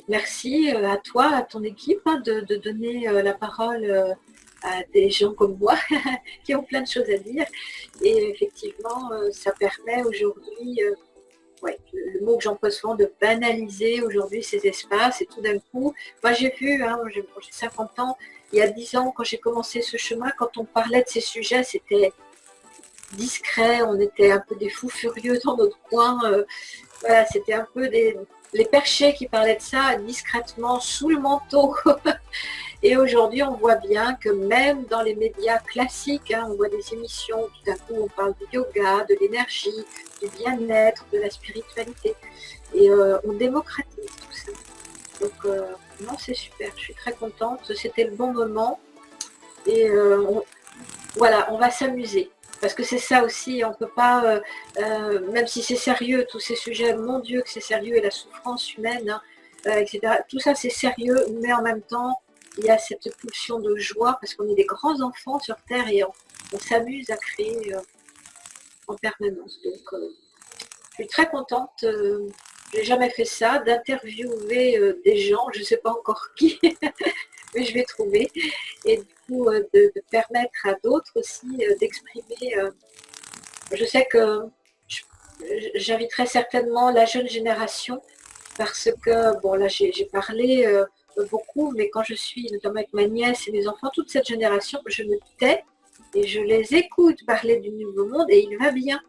merci à toi, à ton équipe, hein, de donner la parole à des gens comme moi qui ont plein de choses à dire. Et effectivement, ça permet aujourd'hui, le mot que j'emploie souvent, de banaliser aujourd'hui ces espaces. Et tout d'un coup, moi j'ai vu, hein, j'ai 50 ans, il y a 10 ans, quand j'ai commencé ce chemin, quand on parlait de ces sujets, c'était discret, on était un peu des fous furieux dans notre coin. Voilà, c'était un peu les perchés qui parlaient de ça discrètement sous le manteau. Et aujourd'hui, on voit bien que même dans les médias classiques, hein, on voit des émissions, tout à coup, on parle du yoga, de l'énergie, du bien-être, de la spiritualité. Et on démocratise tout ça. Donc, non, c'est super. Je suis très contente. C'était le bon moment. Et voilà, on va s'amuser. Parce que c'est ça aussi, on ne peut pas, même si c'est sérieux, tous ces sujets, mon Dieu que c'est sérieux, et la souffrance humaine, hein, etc. Tout ça, c'est sérieux, mais en même temps, il y a cette pulsion de joie, parce qu'on est des grands enfants sur Terre et on s'amuse à créer en permanence. Donc, je suis très contente, je n'ai jamais fait ça, d'interviewer des gens, je ne sais pas encore qui, mais je vais trouver. Et du coup, de permettre à d'autres aussi d'exprimer. Je sais que j'inviterai certainement la jeune génération, parce que, bon là j'ai parlé beaucoup, mais quand je suis notamment avec ma nièce et mes enfants, toute cette génération, je me tais et je les écoute parler du nouveau monde et il va bien.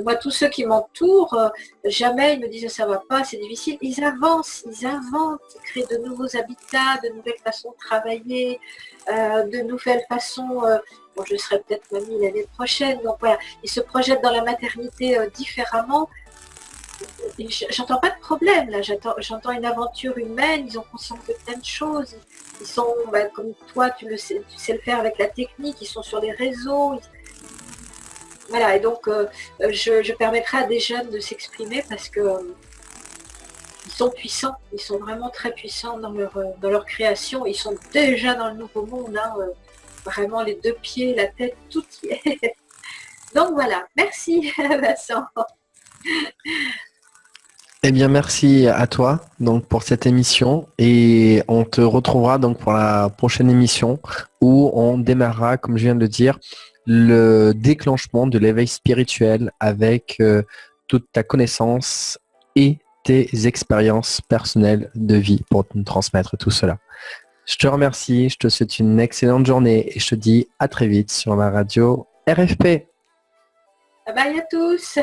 Moi, tous ceux qui m'entourent, jamais ils me disent ça va pas, c'est difficile. Ils avancent, ils inventent, ils créent de nouveaux habitats, de nouvelles façons de travailler, de nouvelles façons. Bon, je serai peut-être mamie l'année prochaine, donc voilà, ils se projettent dans la maternité différemment. J'entends pas de problème là, j'entends une aventure humaine, ils ont conscience de plein de choses. Ils sont, comme toi, tu sais le faire avec la technique, ils sont sur les réseaux. Voilà, et donc je permettrai à des jeunes de s'exprimer parce que ils sont puissants, ils sont vraiment très puissants dans leur création. Ils sont déjà dans le nouveau monde, hein, vraiment les deux pieds, la tête, tout y est. Donc voilà, merci Vincent. Eh bien, merci à toi donc pour cette émission et on te retrouvera donc pour la prochaine émission où on démarrera, comme je viens de le dire, le déclenchement de l'éveil spirituel avec toute ta connaissance et tes expériences personnelles de vie pour nous transmettre tout cela. Je te remercie, je te souhaite une excellente journée et je te dis à très vite sur la radio RFP. Bye bye à tous.